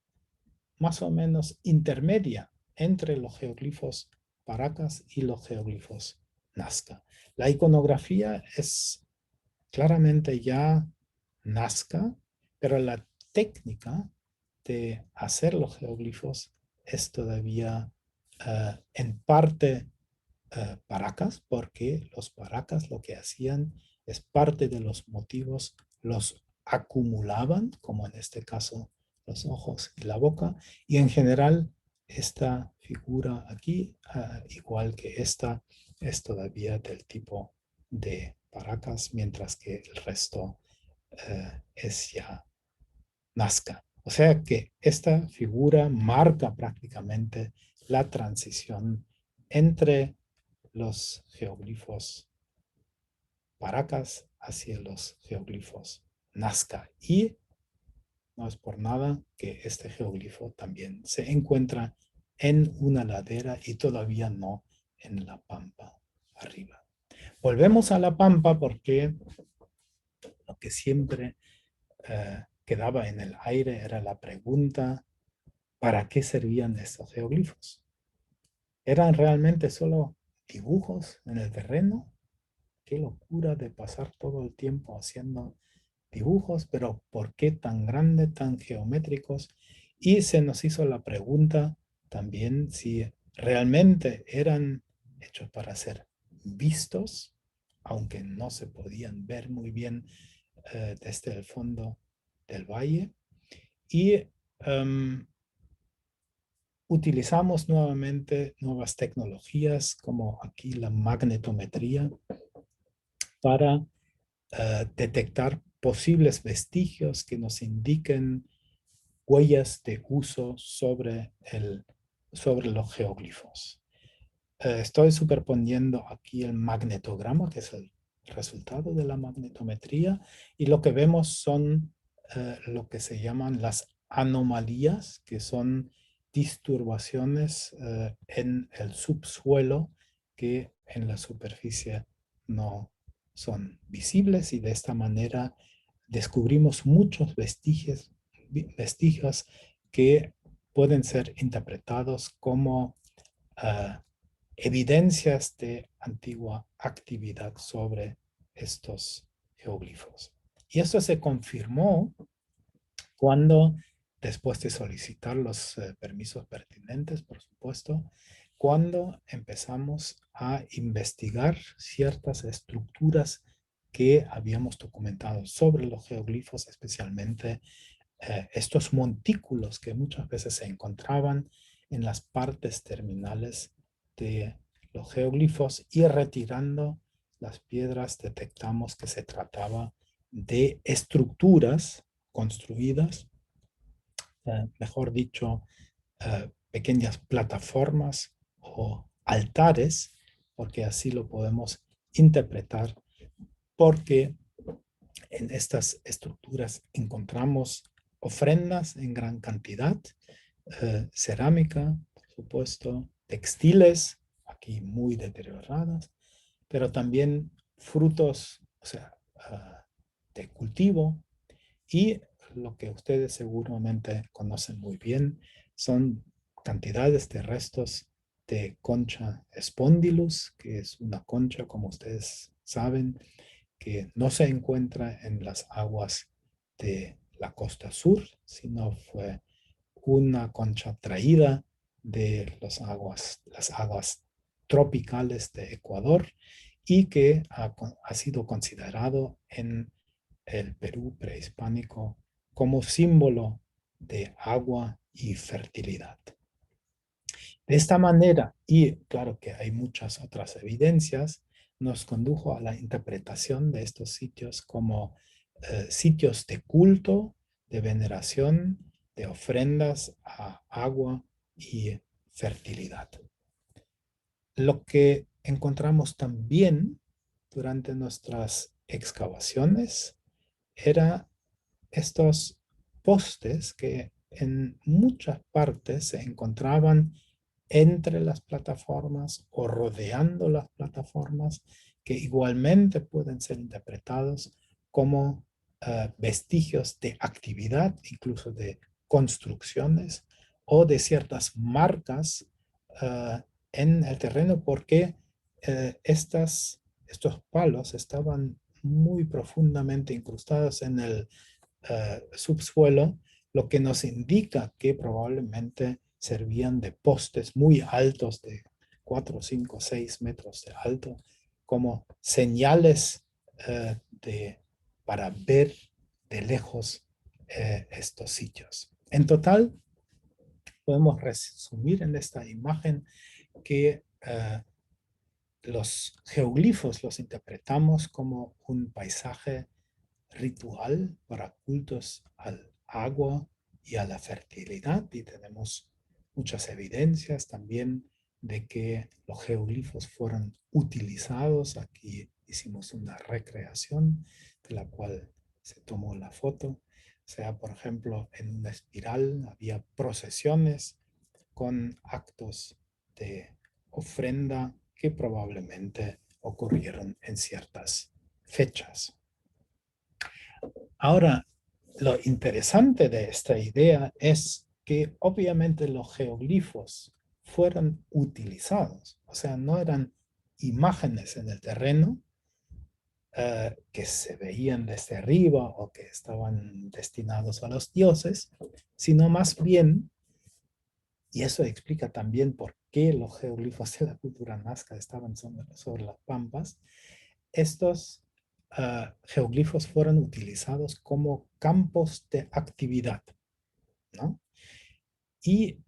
más o menos intermedia entre los geoglifos Paracas y los geoglifos Nazca. La iconografía es claramente ya Nazca, pero la técnica de hacer los geoglifos es todavía en parte Paracas, porque los Paracas lo que hacían es parte de los motivos, los acumulaban, como en este caso los ojos y la boca, y en general esta figura aquí, igual que esta, es todavía del tipo de Paracas, mientras que el resto es ya Nazca. O sea que esta figura marca prácticamente la transición entre los geoglifos Paracas hacia los geoglifos Nazca. Y no es por nada que este geoglifo también se encuentra en una ladera y todavía no en la pampa arriba. Volvemos a la pampa porque lo que siempre quedaba en el aire era la pregunta: ¿para qué servían estos geoglifos? ¿Eran realmente solo dibujos en el terreno? Qué locura de pasar todo el tiempo haciendo dibujos, pero ¿por qué tan grande, tan geométricos? Y se nos hizo la pregunta también si realmente eran hechos para ser vistos, aunque no se podían ver muy bien desde el fondo del valle. Y utilizamos nuevamente nuevas tecnologías como aquí la magnetometría para detectar posibles vestigios que nos indiquen huellas de uso sobre los geoglifos. Estoy superponiendo aquí el magnetograma, que es el resultado de la magnetometría, y lo que vemos son lo que se llaman las anomalías, que son disturbaciones en el subsuelo que en la superficie no son visibles, y de esta manera descubrimos muchos vestigios que pueden ser interpretados como uh, evidencias de antigua actividad sobre estos geoglifos. Y esto se confirmó cuando, después de solicitar los permisos pertinentes, por supuesto, cuando empezamos a investigar ciertas estructuras que habíamos documentado sobre los geoglifos, especialmente estos montículos que muchas veces se encontraban en las partes terminales de los geoglifos, y retirando las piedras detectamos que se trataba de estructuras construidas, mejor dicho, pequeñas plataformas o altares, porque así lo podemos interpretar, porque en estas estructuras encontramos ofrendas en gran cantidad, cerámica, por supuesto, textiles, aquí muy deterioradas, pero también frutos, o sea, de cultivo, y lo que ustedes seguramente conocen muy bien son cantidades de restos de concha Spondylus, que es una concha, como ustedes saben, que no se encuentra en las aguas de la costa sur, sino fue una concha traída de las aguas tropicales de Ecuador, y que ha sido considerado en el Perú prehispánico como símbolo de agua y fertilidad. De esta manera, y claro que hay muchas otras evidencias, nos condujo a la interpretación de estos sitios como sitios de culto, de veneración, de ofrendas a agua y fertilidad. Lo que encontramos también durante nuestras excavaciones era estos postes que en muchas partes se encontraban entre las plataformas o rodeando las plataformas, que igualmente pueden ser interpretados como vestigios de actividad, incluso de construcciones o de ciertas marcas en el terreno, porque estos palos estaban muy profundamente incrustados en el subsuelo, lo que nos indica que probablemente servían de postes muy altos, de 4, 5, 6 metros de alto, como señales para ver de lejos estos sitios. En total, podemos resumir en esta imagen que los geoglifos los interpretamos como un paisaje ritual para cultos al agua y a la fertilidad, y tenemos muchas evidencias también de que los geoglifos fueron utilizados. Aquí hicimos una recreación de la cual se tomó la foto. O sea, por ejemplo, en una espiral había procesiones con actos de ofrenda que probablemente ocurrieron en ciertas fechas. Ahora, lo interesante de esta idea es que obviamente los geoglifos fueron utilizados, o sea, no eran imágenes en el terreno que se veían desde arriba o que estaban destinados a los dioses, sino más bien Y eso explica también por qué los geoglifos de la cultura nazca estaban sobre las pampas. Estos geoglifos fueron utilizados como campos de actividad, ¿no? Y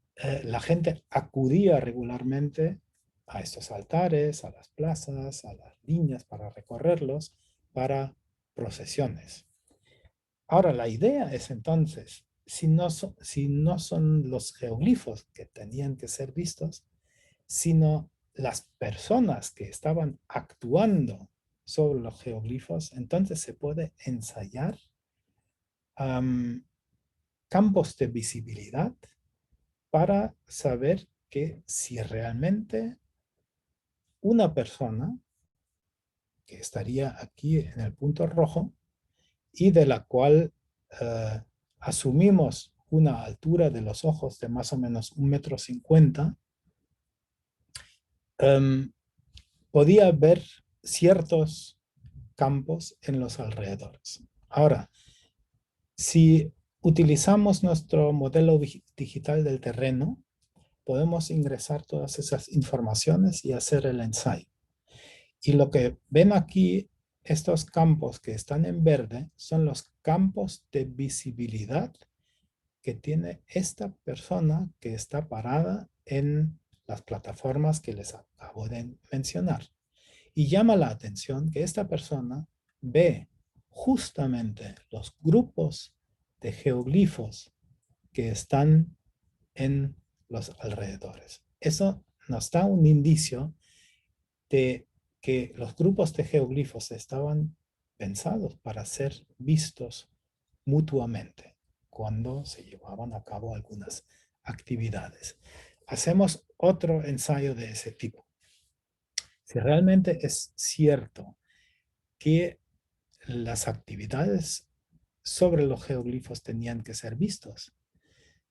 la gente acudía regularmente a estos altares, a las plazas, a las líneas para recorrerlos, para procesiones. Ahora, la idea es entonces, si no son los geoglifos que tenían que ser vistos, sino las personas que estaban actuando sobre los geoglifos, entonces se puede ensayar campos de visibilidad para saber que si realmente una persona que estaría aquí en el punto rojo y de la cual asumimos una altura de los ojos de más o menos 1,50 m, podía ver ciertos campos en los alrededores. Ahora, si utilizamos nuestro modelo digital del terreno, podemos ingresar todas esas informaciones y hacer el ensayo. Y lo que ven aquí, estos campos que están en verde, son los campos de visibilidad que tiene esta persona que está parada en las plataformas que les acabo de mencionar. Y llama la atención que esta persona ve justamente los grupos de geoglifos que están en los alrededores. Eso nos da un indicio de que los grupos de geoglifos estaban pensados para ser vistos mutuamente cuando se llevaban a cabo algunas actividades. Hacemos otro ensayo de ese tipo. Si realmente es cierto que las actividades sobre los geoglifos tenían que ser vistos,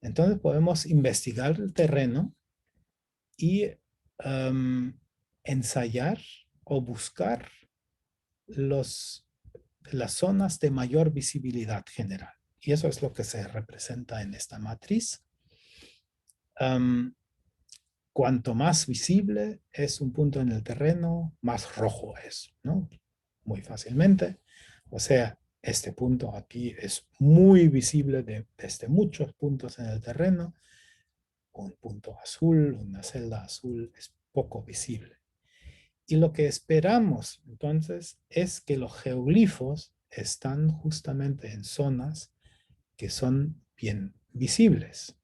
entonces podemos investigar el terreno y ensayar o buscar las zonas de mayor visibilidad general. Y eso es lo que se representa en esta matriz. Cuanto más visible es un punto en el terreno, más rojo es, ¿no? Muy fácilmente. O sea, este punto aquí es muy visible desde muchos puntos en el terreno. Un punto azul, una celda azul es poco visible. Y lo que esperamos entonces es que los geoglifos están justamente en zonas que son bien visibles,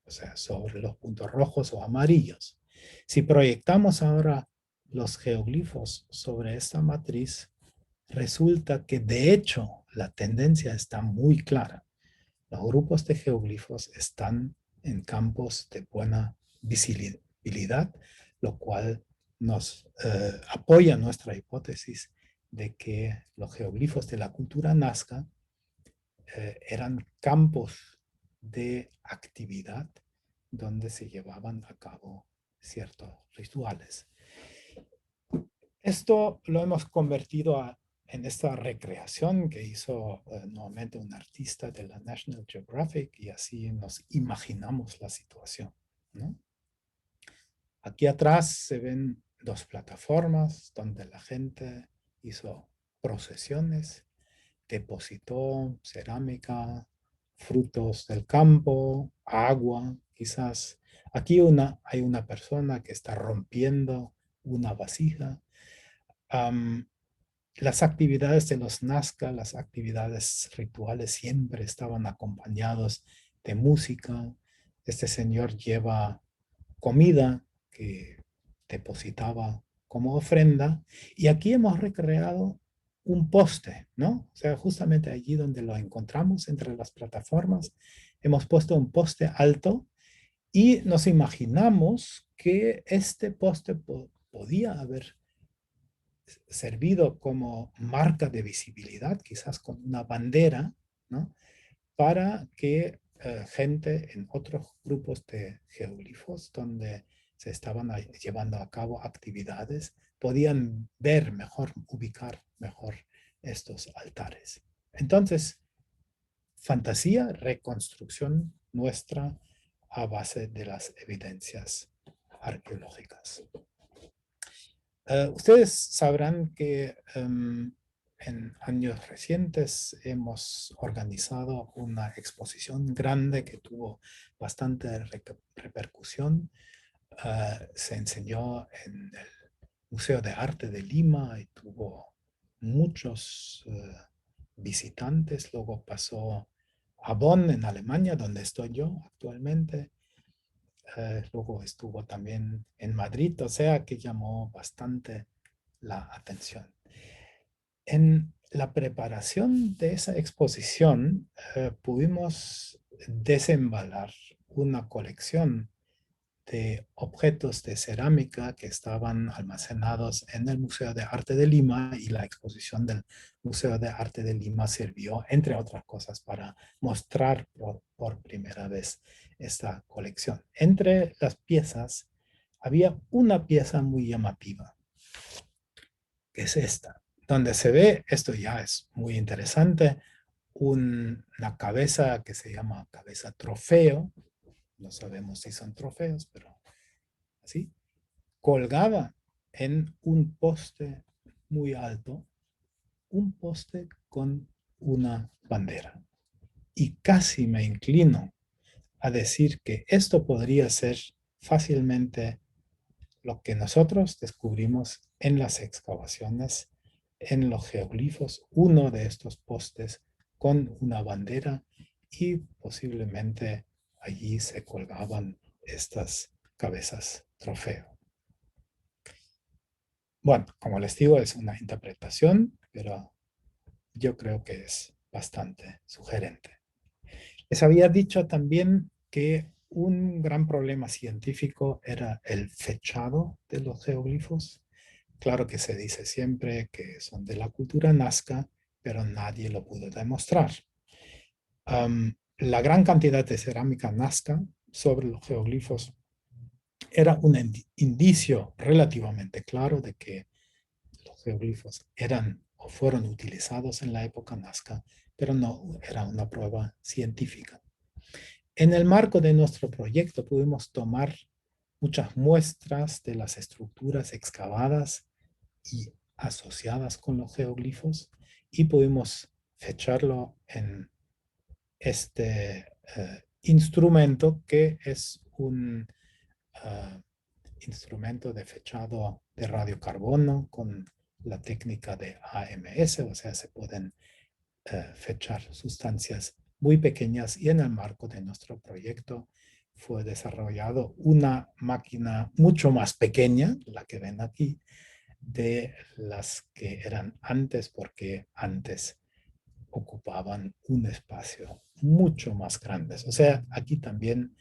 o sea, sobre los puntos rojos o amarillos. Si proyectamos ahora los geoglifos sobre esta matriz, resulta que de hecho la tendencia está muy clara. Los grupos de geoglifos están en campos de buena visibilidad, lo cual nos apoya nuestra hipótesis de que los geoglifos de la cultura nazca eran campos de actividad donde se llevaban a cabo ciertos rituales. Esto lo hemos convertido en esta recreación que hizo nuevamente un artista de la National Geographic, y así nos imaginamos la situación, ¿no? Aquí atrás se ven dos plataformas donde la gente hizo procesiones, depositó cerámica, frutos del campo, agua, quizás. Aquí hay una persona que está rompiendo una vasija. Las actividades de los Nazca, las actividades rituales siempre estaban acompañados de música. Este señor lleva comida que depositaba como ofrenda. Y aquí hemos recreado un poste, ¿no? O sea, justamente allí donde lo encontramos entre las plataformas, hemos puesto un poste alto y nos imaginamos que este poste podía haber servido como marca de visibilidad, quizás con una bandera, ¿no? Para que gente en otros grupos de geoglifos donde se estaban llevando a cabo actividades podían ver mejor, ubicar mejor estos altares. Entonces, fantasía, reconstrucción nuestra a base de las evidencias arqueológicas. Ustedes sabrán que en años recientes hemos organizado una exposición grande que tuvo bastante repercusión. Se enseñó en el Museo de Arte de Lima y tuvo muchos visitantes. Luego pasó a Bonn, en Alemania, donde estoy yo actualmente. Luego estuvo también en Madrid, o sea que llamó bastante la atención. En la preparación de esa exposición pudimos desembalar una colección de objetos de cerámica que estaban almacenados en el Museo de Arte de Lima, y la exposición del Museo de Arte de Lima sirvió, entre otras cosas, para mostrar por primera vez esta colección. Entre las piezas había una pieza muy llamativa, que es esta, donde se ve, esto ya es muy interesante, una cabeza que se llama cabeza trofeo. No sabemos si son trofeos, pero así, colgada en un poste muy alto, un poste con una bandera. Y casi me inclino a decir que esto podría ser fácilmente lo que nosotros descubrimos en las excavaciones, en los geoglifos, uno de estos postes con una bandera, y posiblemente allí se colgaban estas cabezas trofeo. Bueno, como les digo, es una interpretación, pero yo creo que es bastante sugerente. Les había dicho también que un gran problema científico era el fechado de los geoglifos. Claro que se dice siempre que son de la cultura nazca, pero nadie lo pudo demostrar. La gran cantidad de cerámica nazca sobre los geoglifos era un indicio relativamente claro de que los geoglifos eran o fueron utilizados en la época nazca, pero no era una prueba científica. En el marco de nuestro proyecto pudimos tomar muchas muestras de las estructuras excavadas y asociadas con los geoglifos, y pudimos fecharlo en este instrumento, que es un instrumento de fechado de radiocarbono con la técnica de AMS, o sea, se pueden fechar sustancias muy pequeñas, y en el marco de nuestro proyecto fue desarrollado una máquina mucho más pequeña, la que ven aquí, de las que eran antes, porque antes ocupaban un espacio mucho más grande. O sea, aquí también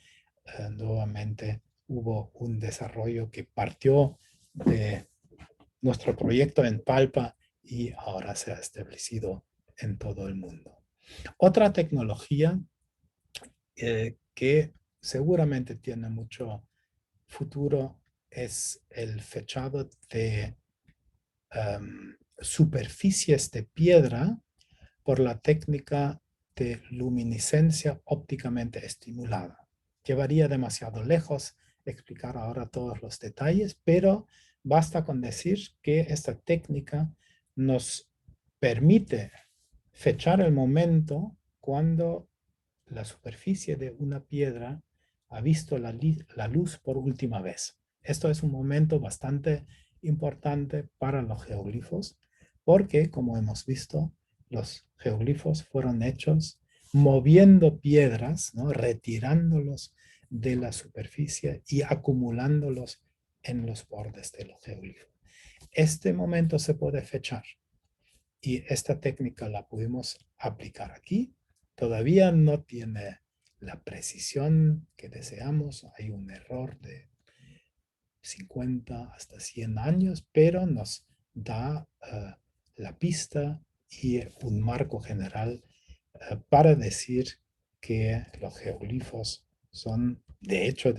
nuevamente hubo un desarrollo que partió de nuestro proyecto en Palpa y ahora se ha establecido en todo el mundo. Otra tecnología que seguramente tiene mucho futuro es el fechado de superficies de piedra por la técnica de luminiscencia ópticamente estimulada. Llevaría demasiado lejos explicar ahora todos los detalles, pero basta con decir que esta técnica nos permite fechar el momento cuando la superficie de una piedra ha visto la luz por última vez. Esto es un momento bastante importante para los geoglifos, porque, como hemos visto, los geoglifos fueron hechos moviendo piedras, ¿no? Retirándolos de la superficie y acumulándolos en los bordes de los geoglifos. Este momento se puede fechar, y esta técnica la pudimos aplicar aquí. Todavía no tiene la precisión que deseamos, hay un error de 50 hasta 100 años, pero nos da la pista y un marco general para decir que los geoglifos son, de hecho,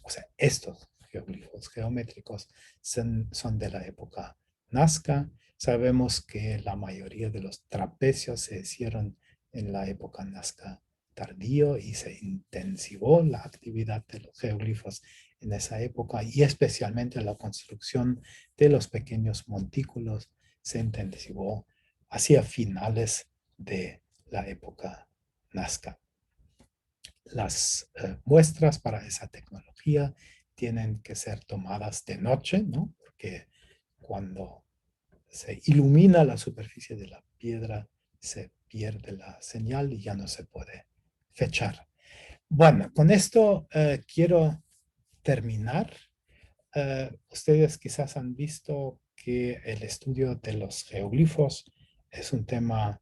o sea, estos geoglifos geométricos son de la época Nazca. Sabemos que la mayoría de los trapecios se hicieron en la época Nazca tardío y se intensivó la actividad de los geoglifos en esa época y especialmente la construcción de los pequeños montículos se intensivó hacia finales de la época Nazca. Las muestras para esa tecnología tienen que ser tomadas de noche, ¿no? Porque cuando se ilumina la superficie de la piedra, se pierde la señal y ya no se puede fechar. Bueno, con esto quiero terminar. Ustedes quizás han visto que el estudio de los geoglifos es un tema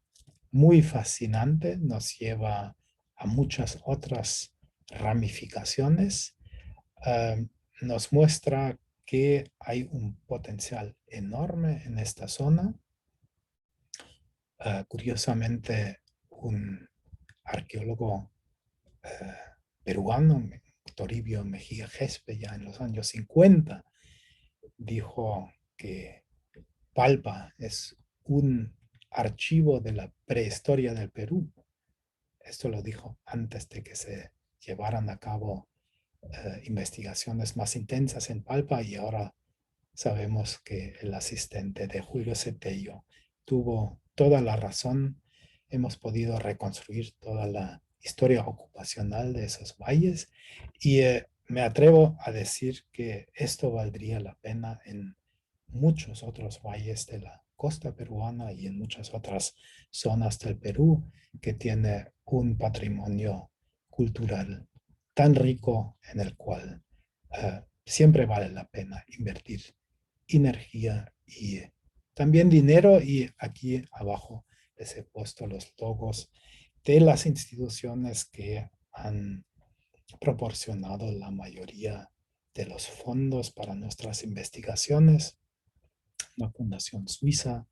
muy fascinante, nos lleva a muchas otras ramificaciones. Nos muestra que hay un potencial enorme en esta zona. Curiosamente, un arqueólogo peruano, Toribio Mejía Gespe, ya en los años 50, dijo que Palpa es un archivo de la prehistoria del Perú. Esto lo dijo antes de que se llevaran a cabo investigaciones más intensas en Palpa y ahora sabemos que el asistente de Julio Cetello tuvo toda la razón. Hemos podido reconstruir toda la historia ocupacional de esos valles y me atrevo a decir que esto valdría la pena en muchos otros valles de la costa peruana y en muchas otras zonas del Perú que tiene un patrimonio cultural tan rico en el cual siempre vale la pena invertir energía y también dinero. Y aquí abajo les he puesto los logos de las instituciones que han proporcionado la mayoría de los fondos para nuestras investigaciones. La Fundación Suiza,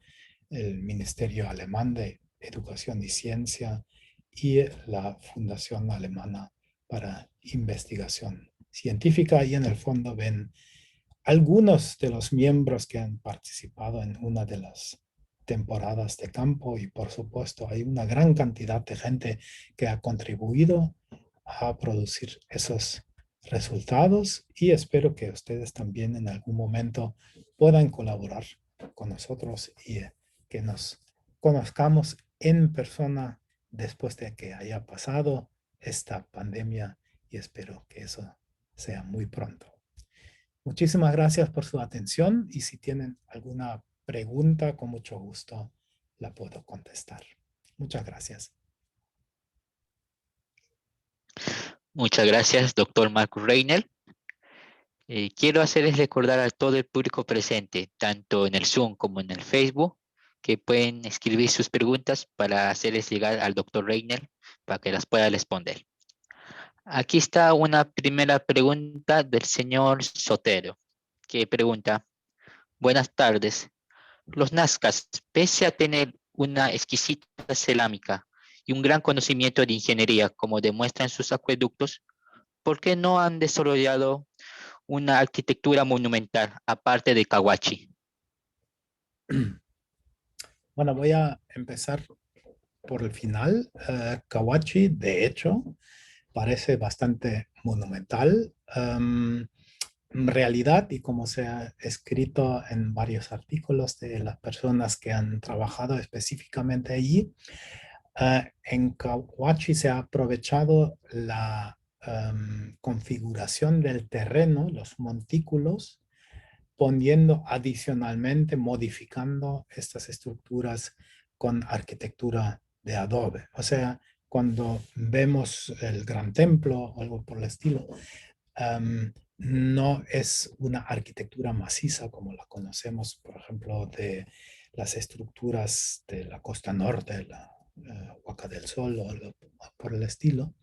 el Ministerio Alemán de Educación y Ciencia y la Fundación Alemana para Investigación Científica. Y en el fondo ven algunos de los miembros que han participado en una de las temporadas de campo y por supuesto hay una gran cantidad de gente que ha contribuido a producir esos resultados y espero que ustedes también en algún momento puedan colaborar con nosotros y que nos conozcamos en persona después de que haya pasado esta pandemia y espero que eso sea muy pronto. Muchísimas gracias por su atención y si tienen alguna pregunta, con mucho gusto la puedo contestar. Muchas gracias. Muchas gracias, doctor Marcus Reiner. Quiero hacerles recordar a todo el público presente, tanto en el Zoom como en el Facebook, que pueden escribir sus preguntas para hacerles llegar al doctor Reiner para que las pueda responder. Aquí está una primera pregunta del señor Sotero, que pregunta: buenas tardes. Los nazcas, pese a tener una exquisita cerámica y un gran conocimiento de ingeniería, como demuestran sus acueductos, ¿por qué no han desarrollado una arquitectura monumental aparte de Cahuachi? Bueno, voy a empezar por el final. Cahuachi, de hecho, parece bastante monumental. En realidad, y como se ha escrito en varios artículos de las personas que han trabajado específicamente allí, en Cahuachi se ha aprovechado la configuración del terreno, los montículos, poniendo adicionalmente, modificando estas estructuras con arquitectura de adobe. O sea, cuando vemos el Gran Templo o algo por el estilo, no es una arquitectura maciza como la conocemos, por ejemplo, de las estructuras de la costa norte, la Huaca del Sol o algo por el estilo.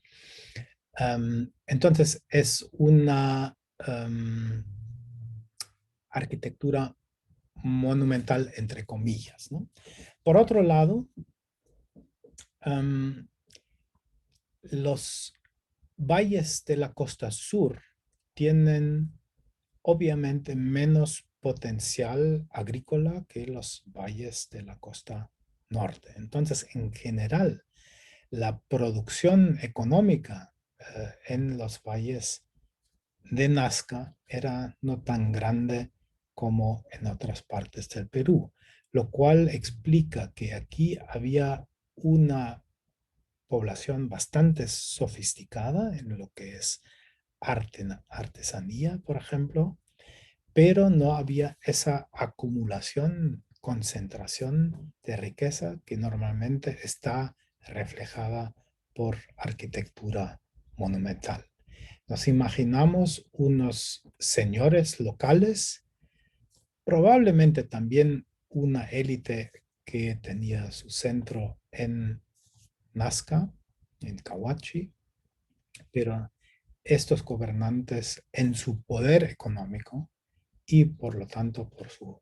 Entonces, es una arquitectura monumental, entre comillas, ¿no? Por otro lado, los valles de la costa sur tienen obviamente menos potencial agrícola que los valles de la costa norte. Entonces, en general, la producción económica en los valles de Nazca era no tan grande como en otras partes del Perú, lo cual explica que aquí había una población bastante sofisticada en lo que es artesanía, por ejemplo, pero no había esa acumulación, concentración de riqueza que normalmente está reflejada por arquitectura monumental. Nos imaginamos unos señores locales, probablemente también una élite que tenía su centro en Nazca, en Cahuachi, pero estos gobernantes en su poder económico y por lo tanto por su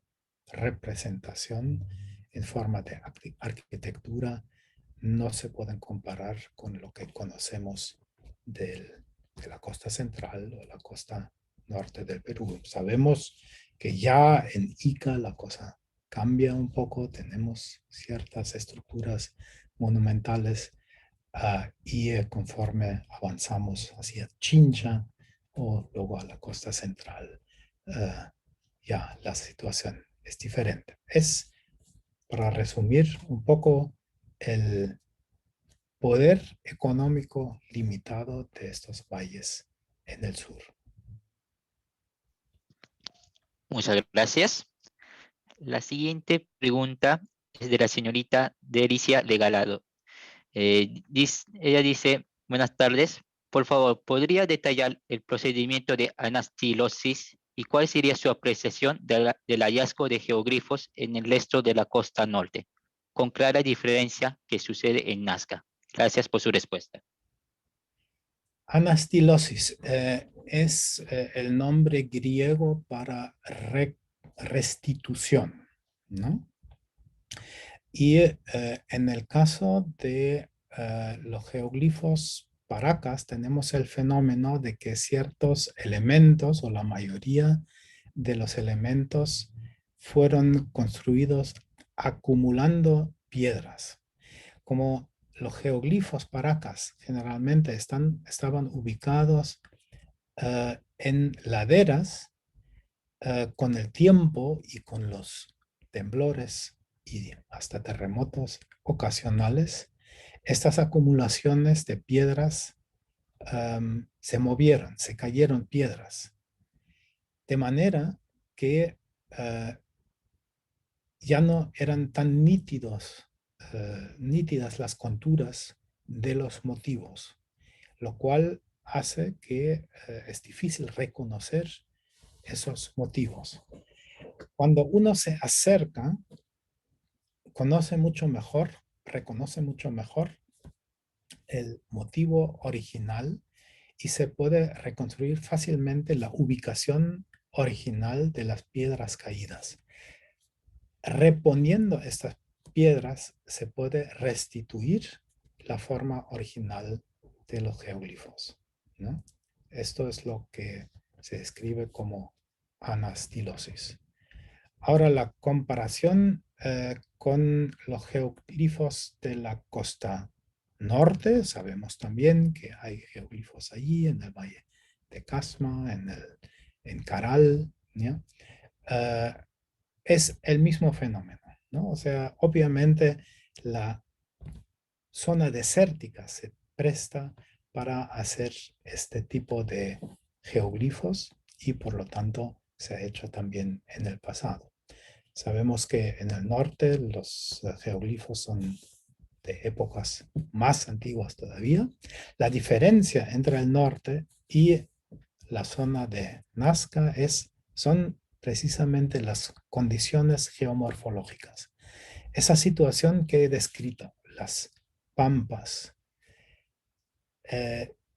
representación en forma de arquitectura no se pueden comparar con lo que conocemos de la costa central o la costa norte del Perú. Sabemos que ya en Ica la cosa cambia un poco, tenemos ciertas estructuras monumentales y conforme avanzamos hacia Chincha o luego a la costa central, ya la situación es diferente. Es, para resumir un poco, el poder económico limitado de estos valles en el sur. Muchas gracias. La siguiente pregunta es de la señorita Delicia Legalado. Ella dice, buenas tardes, por favor, ¿podría detallar el procedimiento de anastilosis y cuál sería su apreciación del hallazgo de geoglifos en el resto de la costa norte, con clara diferencia que sucede en Nazca? Gracias por su respuesta. Anastilosis es el nombre griego para restitución, ¿no? Y en el caso de los geoglifos paracas tenemos el fenómeno de que ciertos elementos o la mayoría de los elementos fueron construidos acumulando piedras. Como los geoglifos paracas generalmente estaban ubicados en laderas, con el tiempo y con los temblores y hasta terremotos ocasionales, estas acumulaciones de piedras se movieron, se cayeron piedras, de manera que ya no eran tan nítidas las conturas de los motivos, lo cual hace que es difícil reconocer esos motivos. Cuando uno se acerca, conoce mucho mejor, reconoce mucho mejor el motivo original y se puede reconstruir fácilmente la ubicación original de las piedras caídas. Reponiendo estas piedras se puede restituir la forma original de los geoglifos, ¿no? Esto es lo que se describe como anastilosis. Ahora la comparación con los geoglifos de la costa norte, sabemos también que hay geoglifos allí en el valle de Casma, en Caral, ¿ya? Es el mismo fenómeno, ¿no? O sea, obviamente la zona desértica se presta para hacer este tipo de geoglifos y por lo tanto se ha hecho también en el pasado. Sabemos que en el norte los geoglifos son de épocas más antiguas todavía. La diferencia entre el norte y la zona de Nazca son precisamente las condiciones geomorfológicas. Esa situación que he descrito, las pampas,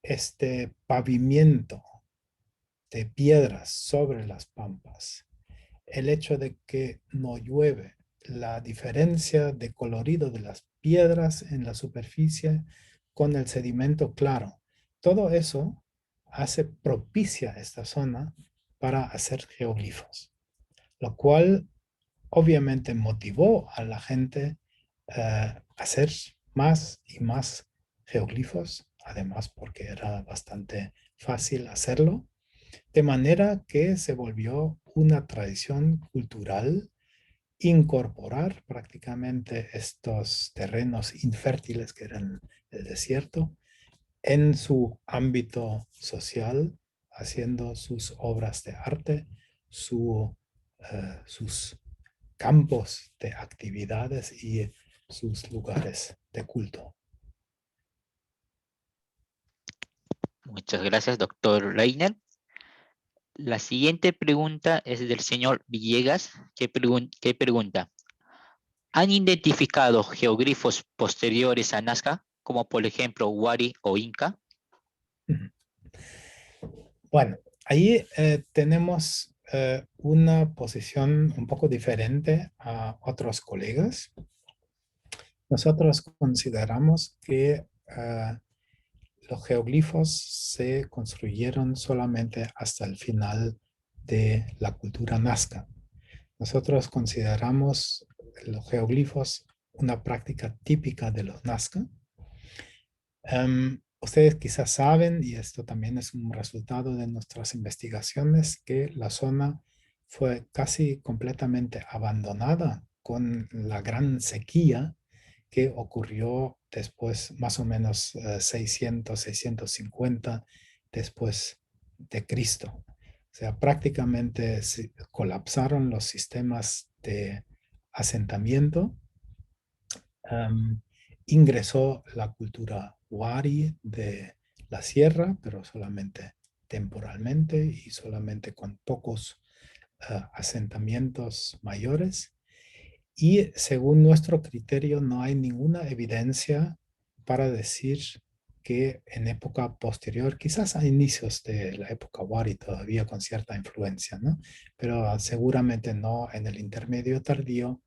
este pavimento de piedras sobre las pampas, el hecho de que no llueve, la diferencia de colorido de las piedras en la superficie con el sedimento claro, todo eso hace propicia esta zona para hacer geoglifos, lo cual obviamente motivó a la gente a hacer más y más geoglifos, además porque era bastante fácil hacerlo, de manera que se volvió una tradición cultural incorporar prácticamente estos terrenos infértiles que eran el desierto en su ámbito social, haciendo sus obras de arte, sus campos de actividades y sus lugares de culto. Muchas gracias, doctor Reiner. La siguiente pregunta es del señor Villegas, que pregunta, ¿han identificado geoglifos posteriores a Nazca, como por ejemplo Wari o Inca? Bueno, ahí tenemos una posición un poco diferente a otros colegas. Nosotros consideramos que los geoglifos se construyeron solamente hasta el final de la cultura nazca. Nosotros consideramos los geoglifos una práctica típica de los nazca. Ustedes quizás saben, y esto también es un resultado de nuestras investigaciones, que la zona fue casi completamente abandonada con la gran sequía que ocurrió después, más o menos 600, 650 después de Cristo. O sea, prácticamente colapsaron los sistemas de asentamiento. Um, Ingresó la cultura wari de la sierra, pero solamente temporalmente y solamente con pocos asentamientos mayores. Y según nuestro criterio, no hay ninguna evidencia para decir que en época posterior, quizás a inicios de la época Wari todavía con cierta influencia, ¿no? Pero seguramente no en el intermedio tardío,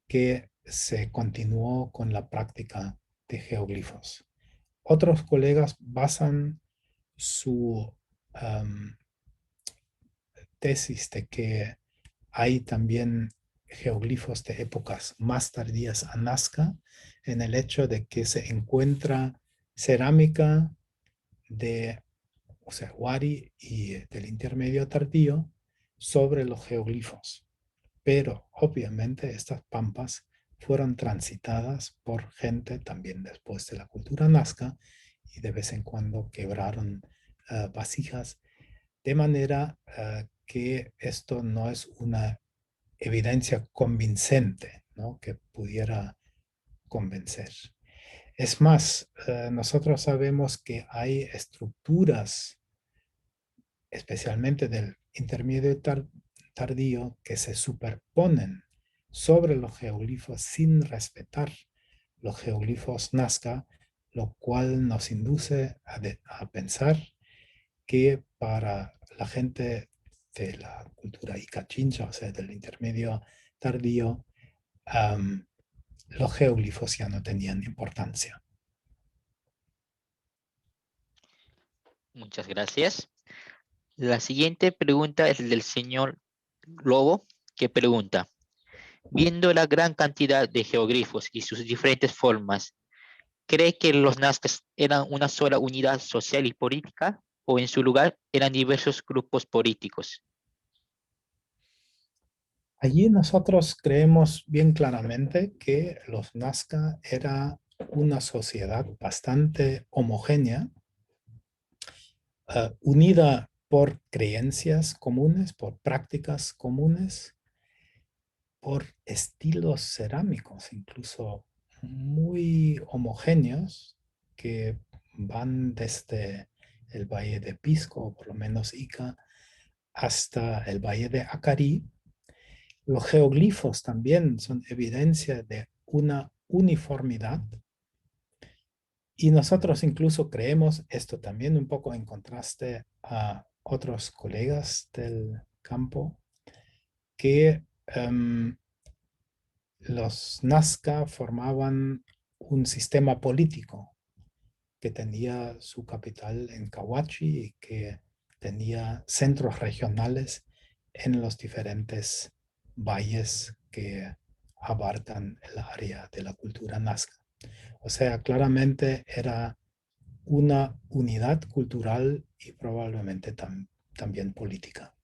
que se continuó con la práctica de geoglifos. Otros colegas basan su tesis de que hay también geoglifos de épocas más tardías a Nazca en el hecho de que se encuentra cerámica de, o sea, Wari y del intermedio tardío sobre los geoglifos. Pero obviamente estas pampas fueron transitadas por gente también después de la cultura nazca y de vez en cuando quebraron vasijas, de manera que esto no es una evidencia convincente, ¿no? Que pudiera convencer. Es más, nosotros sabemos que hay estructuras, especialmente del intermedio tardío, que se superponen sobre los geoglifos sin respetar los geoglifos Nazca, lo cual nos induce a pensar que para la gente de la cultura Ica Chincha, o sea, del intermedio tardío, los geoglifos ya no tenían importancia. Muchas gracias. La siguiente pregunta es del señor Lobo, que pregunta, viendo la gran cantidad de geoglifos y sus diferentes formas, ¿cree que los nazcas eran una sola unidad social y política o en su lugar eran diversos grupos políticos? Allí nosotros creemos bien claramente que los Nazca era una sociedad bastante homogénea, unida por creencias comunes, por prácticas comunes, por estilos cerámicos, incluso muy homogéneos, que van desde el Valle de Pisco, o por lo menos Ica, hasta el Valle de Acarí. Los geoglifos también son evidencia de una uniformidad y nosotros incluso creemos, esto también un poco en contraste a otros colegas del campo, que los Nazca formaban un sistema político que tenía su capital en Cahuachi y que tenía centros regionales en los diferentes valles que abarcan el área de la cultura nazca. O sea, claramente era una unidad cultural y probablemente también política.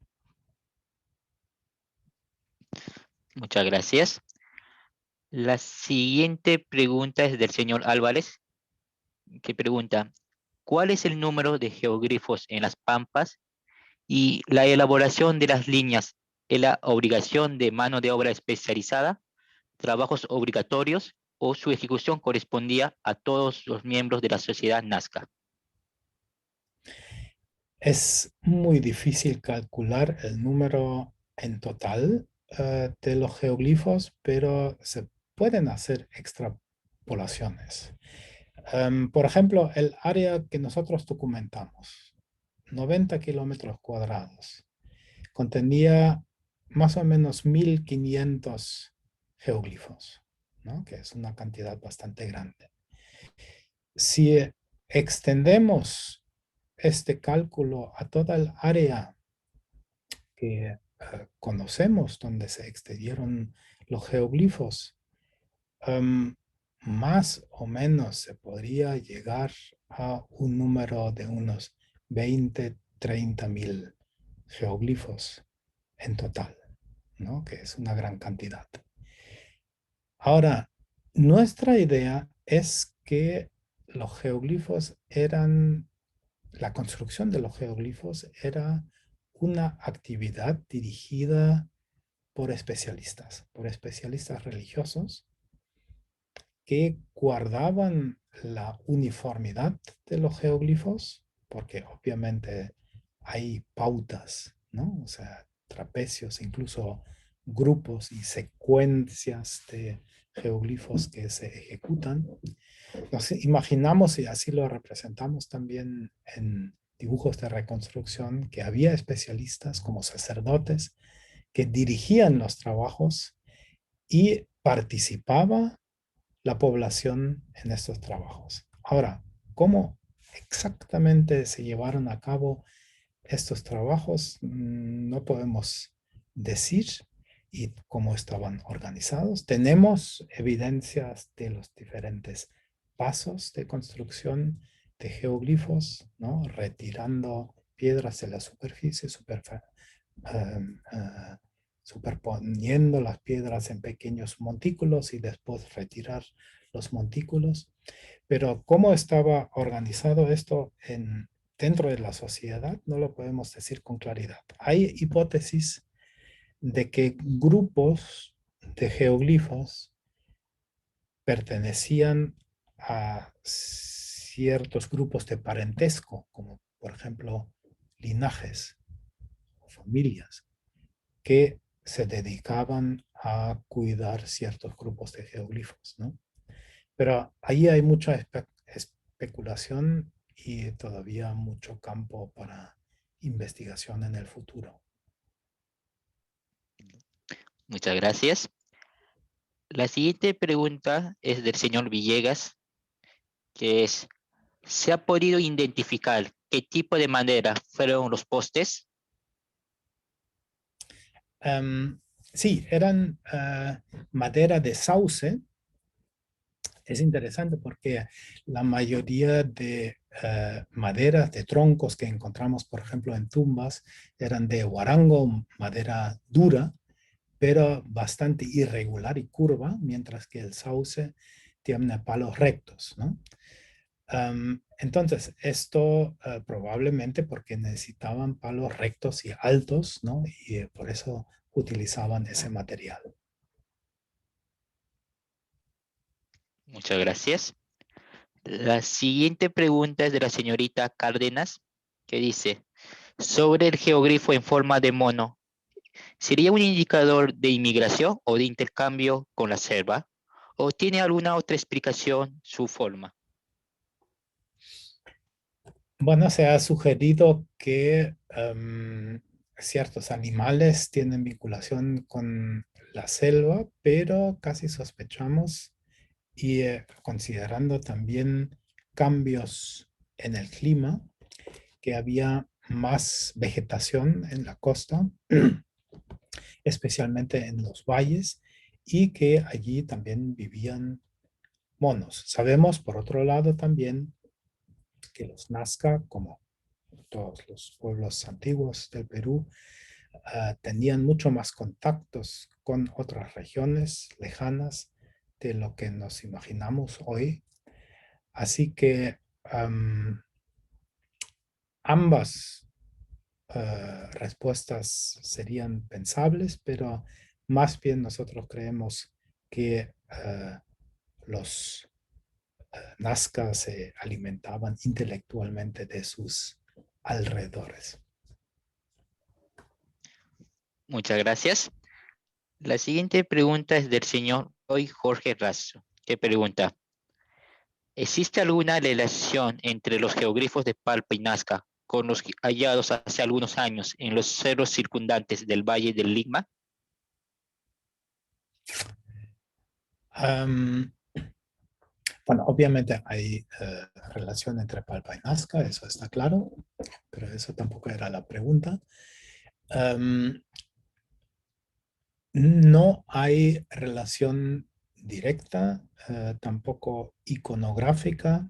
Muchas gracias. La siguiente pregunta es del señor Álvarez, que pregunta, ¿cuál es el número de geoglifos en las Pampas y la elaboración de las líneas es la obligación de mano de obra especializada, trabajos obligatorios o su ejecución correspondía a todos los miembros de la sociedad Nazca? Es muy difícil calcular el número en total de los geoglifos, pero se pueden hacer extrapolaciones. Por ejemplo, el área que nosotros documentamos, 90 kilómetros cuadrados, contenía más o menos 1500 geoglifos, ¿no? Que es una cantidad bastante grande. Si extendemos este cálculo a toda el área que conocemos donde se extendieron los geoglifos, más o menos se podría llegar a un número de unos 20, 30 mil geoglifos en total, ¿no? Que es una gran cantidad. Ahora, nuestra idea es que los geoglifos eran, la construcción de los geoglifos era una actividad dirigida por especialistas religiosos que guardaban la uniformidad de los geoglifos, porque obviamente hay pautas, ¿no? O sea, trapecios, incluso grupos y secuencias de geoglifos que se ejecutan. Nos imaginamos y así lo representamos también en dibujos de reconstrucción, que había especialistas como sacerdotes que dirigían los trabajos y participaba la población en estos trabajos. Ahora, ¿cómo exactamente se llevaron a cabo estos trabajos? No podemos decir y cómo estaban organizados. Tenemos evidencias de los diferentes pasos de construcción de geoglifos, ¿no? Retirando piedras de la superficie, superponiendo las piedras en pequeños montículos y después retirar los montículos. Pero cómo estaba organizado esto dentro de la sociedad no lo podemos decir con claridad. Hay hipótesis de que grupos de geoglifos pertenecían a ciertos grupos de parentesco, como por ejemplo linajes o familias, que se dedicaban a cuidar ciertos grupos de geoglifos, ¿no? Pero ahí hay mucha especulación y todavía mucho campo para investigación en el futuro. Muchas gracias. La siguiente pregunta es del señor Villegas, que es, ¿se ha podido identificar qué tipo de madera fueron los postes? Sí, eran madera de sauce. Es interesante porque la mayoría de maderas, de troncos que encontramos, por ejemplo, en tumbas, eran de huarango, madera dura, pero bastante irregular y curva, mientras que el sauce tiene palos rectos, ¿no? Entonces, esto probablemente porque necesitaban palos rectos y altos, ¿no? Y por eso utilizaban ese material. Muchas gracias. La siguiente pregunta es de la señorita Cárdenas, que dice, sobre el geogrifo en forma de mono, ¿sería un indicador de inmigración o de intercambio con la selva? ¿O tiene alguna otra explicación su forma? Bueno, se ha sugerido que ciertos animales tienen vinculación con la selva, pero casi sospechamos y considerando también cambios en el clima, que había más vegetación en la costa, especialmente en los valles, y que allí también vivían monos. Sabemos, por otro lado, también que los Nazca, como todos los pueblos antiguos del Perú, tenían mucho más contactos con otras regiones lejanas de lo que nos imaginamos hoy. Así que ambas respuestas serían pensables, pero más bien nosotros creemos que los Nazca se alimentaban intelectualmente de sus alrededores. Muchas gracias. La siguiente pregunta es del señor Roy Jorge Razo, que pregunta, ¿existe alguna relación entre los geoglifos de Palpa y Nazca con los hallados hace algunos años en los cerros circundantes del Valle del Ligma? Bueno, obviamente hay relación entre Palpa y Nazca, eso está claro, pero eso tampoco era la pregunta. No hay relación directa, tampoco iconográfica.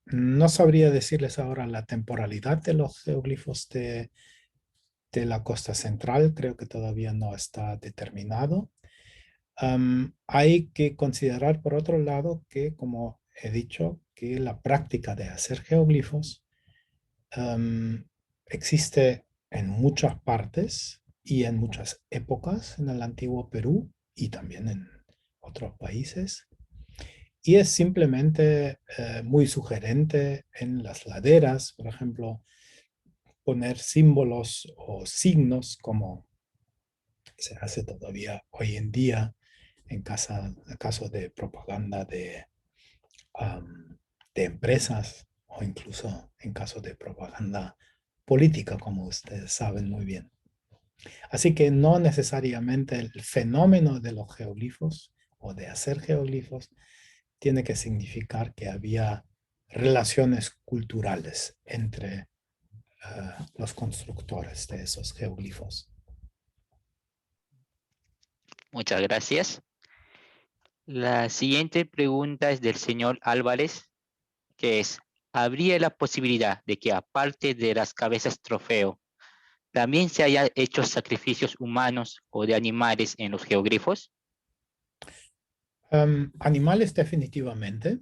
No sabría decirles ahora la temporalidad de los geoglifos de la costa central, creo que todavía no está determinado. Hay que considerar, por otro lado, que, como he dicho, que la práctica de hacer geoglifos existe en muchas partes y en muchas épocas en el antiguo Perú y también en otros países. Y es simplemente muy sugerente en las laderas, por ejemplo, poner símbolos o signos como se hace todavía hoy en día en caso de propaganda de empresas o incluso en caso de propaganda política, como ustedes saben muy bien. Así que no necesariamente el fenómeno de los geoglifos o de hacer geoglifos tiene que significar que había relaciones culturales entre los constructores de esos geoglifos. Muchas gracias. La siguiente pregunta es del señor Álvarez, que es, ¿habría la posibilidad de que aparte de las cabezas trofeo, también se hayan hecho sacrificios humanos o de animales en los geoglifos? Animales definitivamente,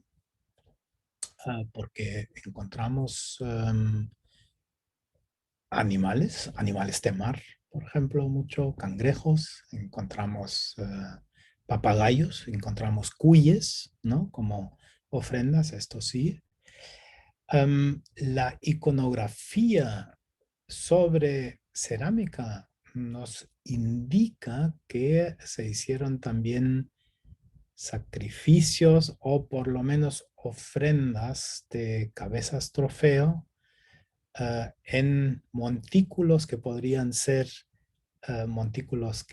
porque encontramos animales de mar, por ejemplo, mucho cangrejos, encontramos papagayos, encontramos cuyes, ¿no? Como ofrendas, esto sí. La iconografía sobre cerámica nos indica que se hicieron también sacrificios o por lo menos ofrendas de cabezas trofeo en montículos que podrían ser montículos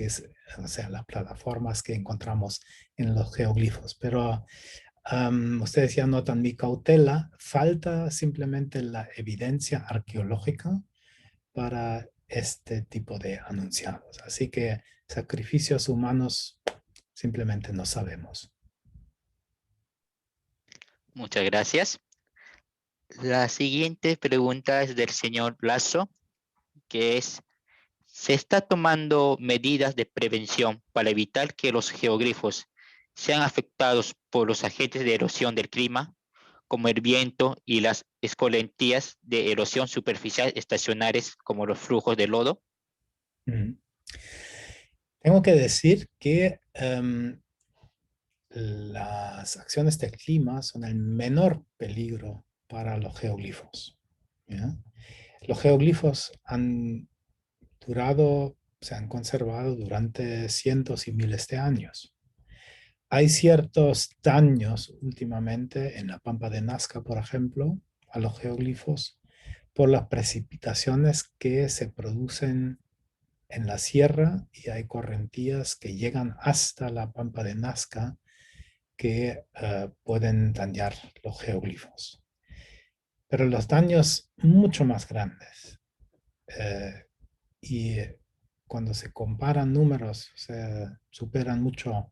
o sea, las plataformas que encontramos en los geoglifos. Pero ustedes ya notan mi cautela, falta simplemente la evidencia arqueológica para este tipo de anunciados. Así que sacrificios humanos simplemente no sabemos. Muchas gracias. La siguiente pregunta es del señor Lazo, que es, ¿se está tomando medidas de prevención para evitar que los geoglifos sean afectados por los agentes de erosión del clima, como el viento y las escolentías de erosión superficial estacionales, como los flujos de lodo? Mm. Tengo que decir que las acciones del clima son el menor peligro para los geoglifos. ¿Ya? Los geoglifos han durado, se han conservado durante cientos y miles de años. Hay ciertos daños últimamente en la Pampa de Nazca, por ejemplo, a los geoglifos por las precipitaciones que se producen en la sierra y hay correntías que llegan hasta la Pampa de Nazca que pueden dañar los geoglifos. Pero los daños mucho más grandes y cuando se comparan números, se superan mucho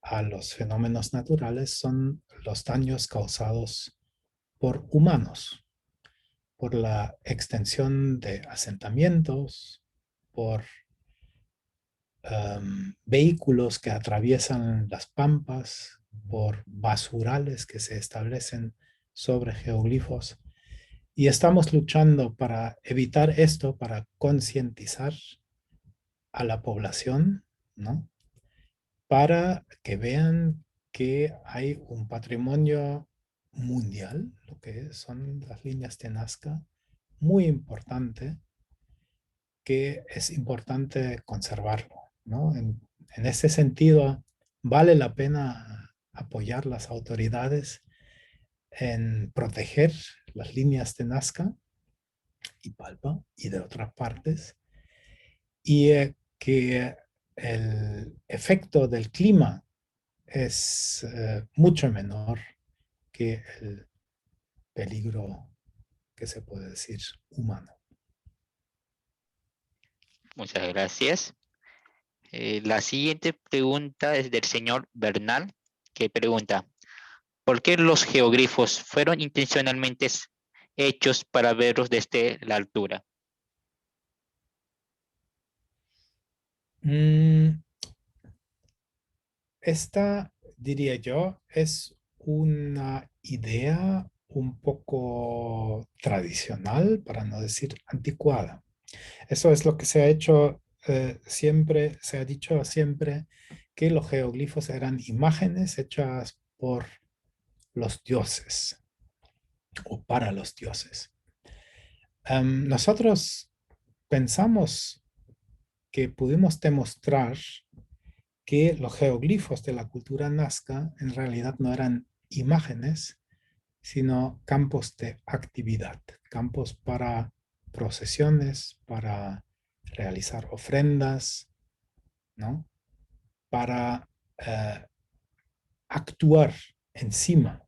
a los fenómenos naturales son los daños causados por humanos, por la extensión de asentamientos, por vehículos que atraviesan las pampas, por basurales que se establecen sobre geoglifos. Y estamos luchando para evitar esto, para concientizar a la población, ¿no? Para que vean que hay un patrimonio mundial, lo que son las líneas de Nazca, muy importante, que es importante conservarlo, ¿no? En ese sentido, vale la pena apoyar las autoridades en proteger las líneas de Nazca y Palpa y de otras partes, y que el efecto del clima es mucho menor que el peligro que se puede decir humano. Muchas gracias. La siguiente pregunta es del señor Bernal, que pregunta, ¿por qué los geoglifos fueron intencionalmente hechos para verlos desde la altura? Esta, diría yo, es una idea un poco tradicional, para no decir anticuada. Eso es lo que se ha hecho siempre, se ha dicho siempre que los geoglifos eran imágenes hechas por los dioses o para los dioses. Nosotros pensamos que pudimos demostrar que los geoglifos de la cultura nazca en realidad no eran imágenes, sino campos de actividad, campos para procesiones, para realizar ofrendas, ¿no? Para actuar encima,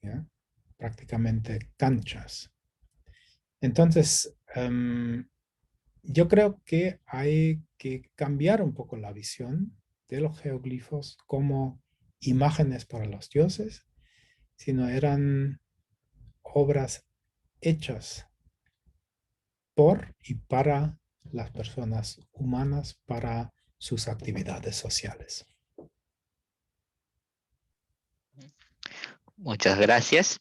¿ya? Prácticamente canchas. Entonces, yo creo que hay que cambiar un poco la visión de los geoglifos como imágenes para los dioses, sino eran obras hechas por y para las personas humanas, para sus actividades sociales. Muchas gracias.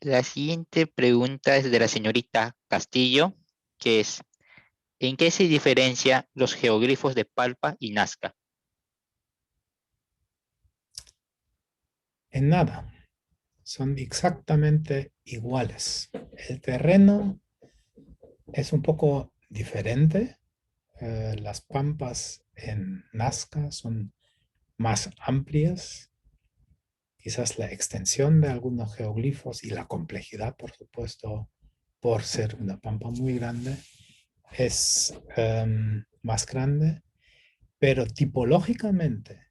La siguiente pregunta es de la señorita Castillo, que es, ¿en qué se diferencia los geoglifos de Palpa y Nazca? En nada, son exactamente iguales. El terreno es un poco diferente. Las pampas en Nazca son más amplias. Quizás la extensión de algunos geoglifos y la complejidad, por supuesto, por ser una pampa muy grande, es más grande, pero tipológicamente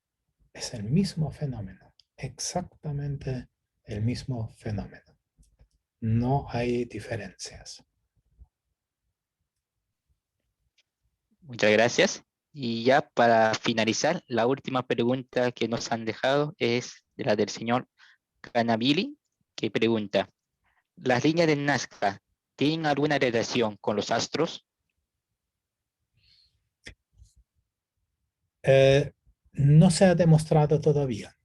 es el mismo fenómeno, exactamente el mismo fenómeno. No hay diferencias. Muchas gracias. Y ya para finalizar, la última pregunta que nos han dejado es de la del señor Canabili, que pregunta, ¿las líneas de Nazca tienen alguna relación con los astros? Eh, no se ha demostrado todavía.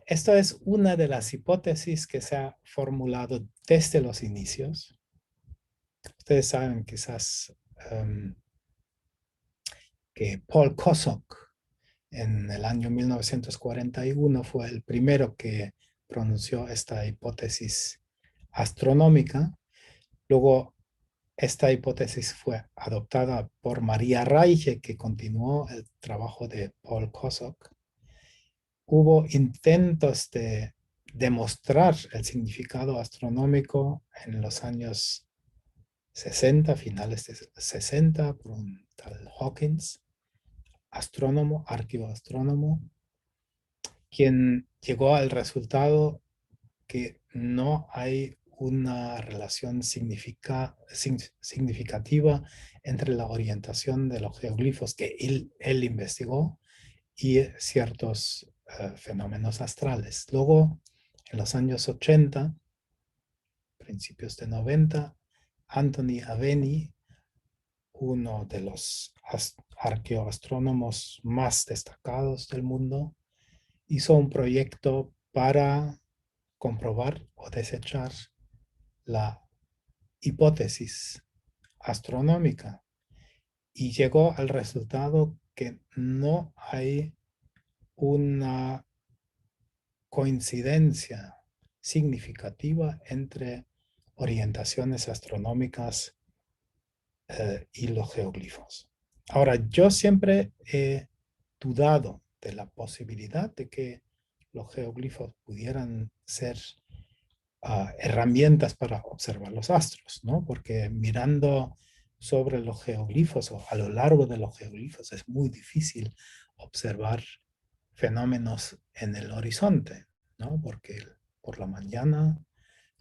Esto es una de las hipótesis que se ha formulado desde los inicios. Ustedes saben quizás que Paul Kosok en el año 1941 fue el primero que pronunció esta hipótesis astronómica. Luego, esta hipótesis fue adoptada por María Reiche, que continuó el trabajo de Paul Kosok. Hubo intentos de demostrar el significado astronómico en los años 60, finales de 60, por un tal Hawkins, astrónomo, arquivoastrónomo, quien llegó al resultado que no hay una relación significativa entre la orientación de los geoglifos que él investigó y ciertos fenómenos astrales. Luego, en los años 80, principios de 90, Anthony Aveni, uno de los arqueoastrónomos más destacados del mundo, hizo un proyecto para comprobar o desechar la hipótesis astronómica y llegó al resultado que no hay una coincidencia significativa entre orientaciones astronómicas y los geoglifos. Ahora, yo siempre he dudado de la posibilidad de que los geoglifos pudieran ser herramientas para observar los astros, ¿no? Porque mirando sobre los geoglifos o a lo largo de los geoglifos es muy difícil observar fenómenos en el horizonte, ¿no? Porque por la mañana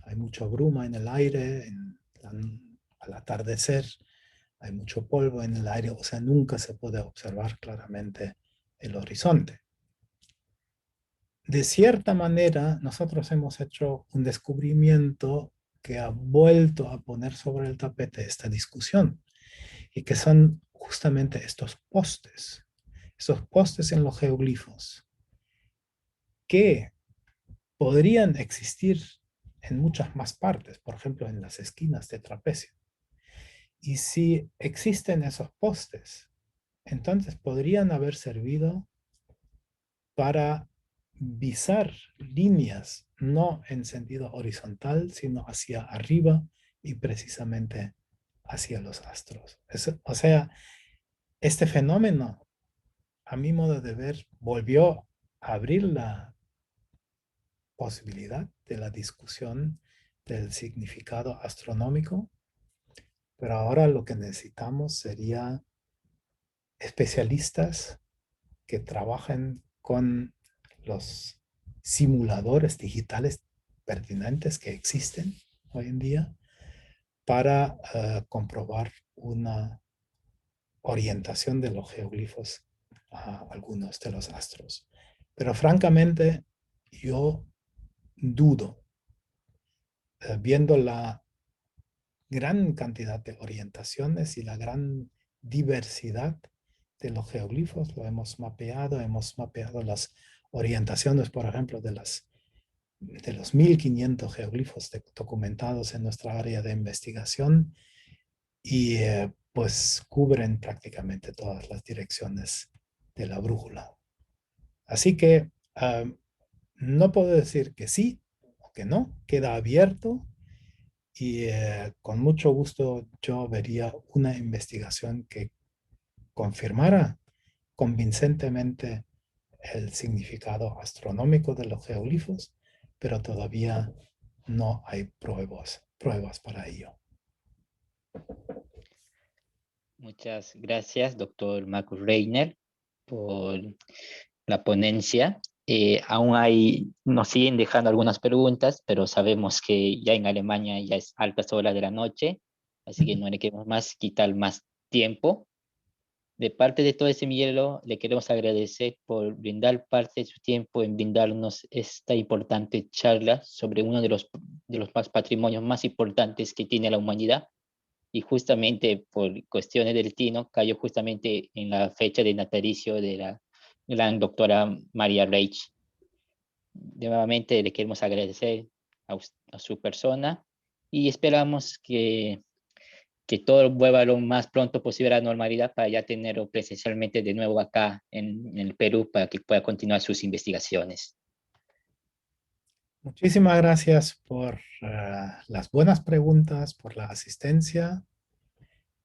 hay mucha bruma en el aire, al atardecer hay mucho polvo en el aire, o sea, nunca se puede observar claramente el horizonte. De cierta manera, nosotros hemos hecho un descubrimiento que ha vuelto a poner sobre el tapete esta discusión y que son justamente estos postes en los geoglifos que podrían existir en muchas más partes, por ejemplo, en las esquinas de trapecio. Y si existen esos postes, entonces podrían haber servido para visar líneas, no en sentido horizontal, sino hacia arriba y precisamente hacia los astros. O sea, este fenómeno, a mi modo de ver, volvió a abrir la posibilidad de la discusión del significado astronómico, pero ahora lo que necesitamos sería especialistas que trabajen con los simuladores digitales pertinentes que existen hoy en día para comprobar una orientación de los geoglifos a algunos de los astros. Pero francamente, yo dudo, viendo la gran cantidad de orientaciones y la gran diversidad de los geoglifos, lo hemos mapeado las orientaciones, por ejemplo, de los 1500 geoglifos documentados en nuestra área de investigación y pues cubren prácticamente todas las direcciones de la brújula. Así que no puedo decir que sí o que no, queda abierto y con mucho gusto yo vería una investigación que confirmara convincentemente el significado astronómico de los geoglifos, pero todavía no hay pruebas para ello. Muchas gracias, doctor Marcus Reiner, por la ponencia. Nos siguen dejando algunas preguntas, pero sabemos que ya en Alemania ya es altas horas de la noche, así que no le queremos más quitar más tiempo. De parte de todo ese semillero, le queremos agradecer por brindar parte de su tiempo en brindarnos esta importante charla sobre uno de los más patrimonios más importantes que tiene la humanidad, y justamente por cuestiones del destino cayó justamente en la fecha de natalicio de la gran doctora María Reich. Nuevamente le queremos agradecer a su persona y esperamos que todo vuelva lo más pronto posible a la normalidad para ya tenerlo presencialmente de nuevo acá en el Perú para que pueda continuar sus investigaciones. Muchísimas gracias por las buenas preguntas, por la asistencia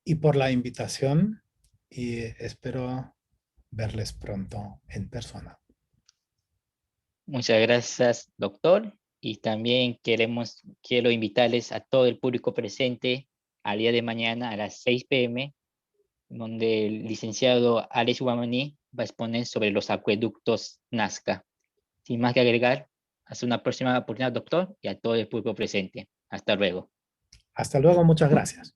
y por la invitación y espero verles pronto en persona. Muchas gracias, doctor. Y también quiero invitarles a todo el público presente al día de mañana a las 6 p.m., donde el licenciado Alex Guamaní va a exponer sobre los acueductos Nazca. Sin más que agregar, hasta una próxima oportunidad, doctor, y a todo el público presente. Hasta luego. Hasta luego, muchas gracias.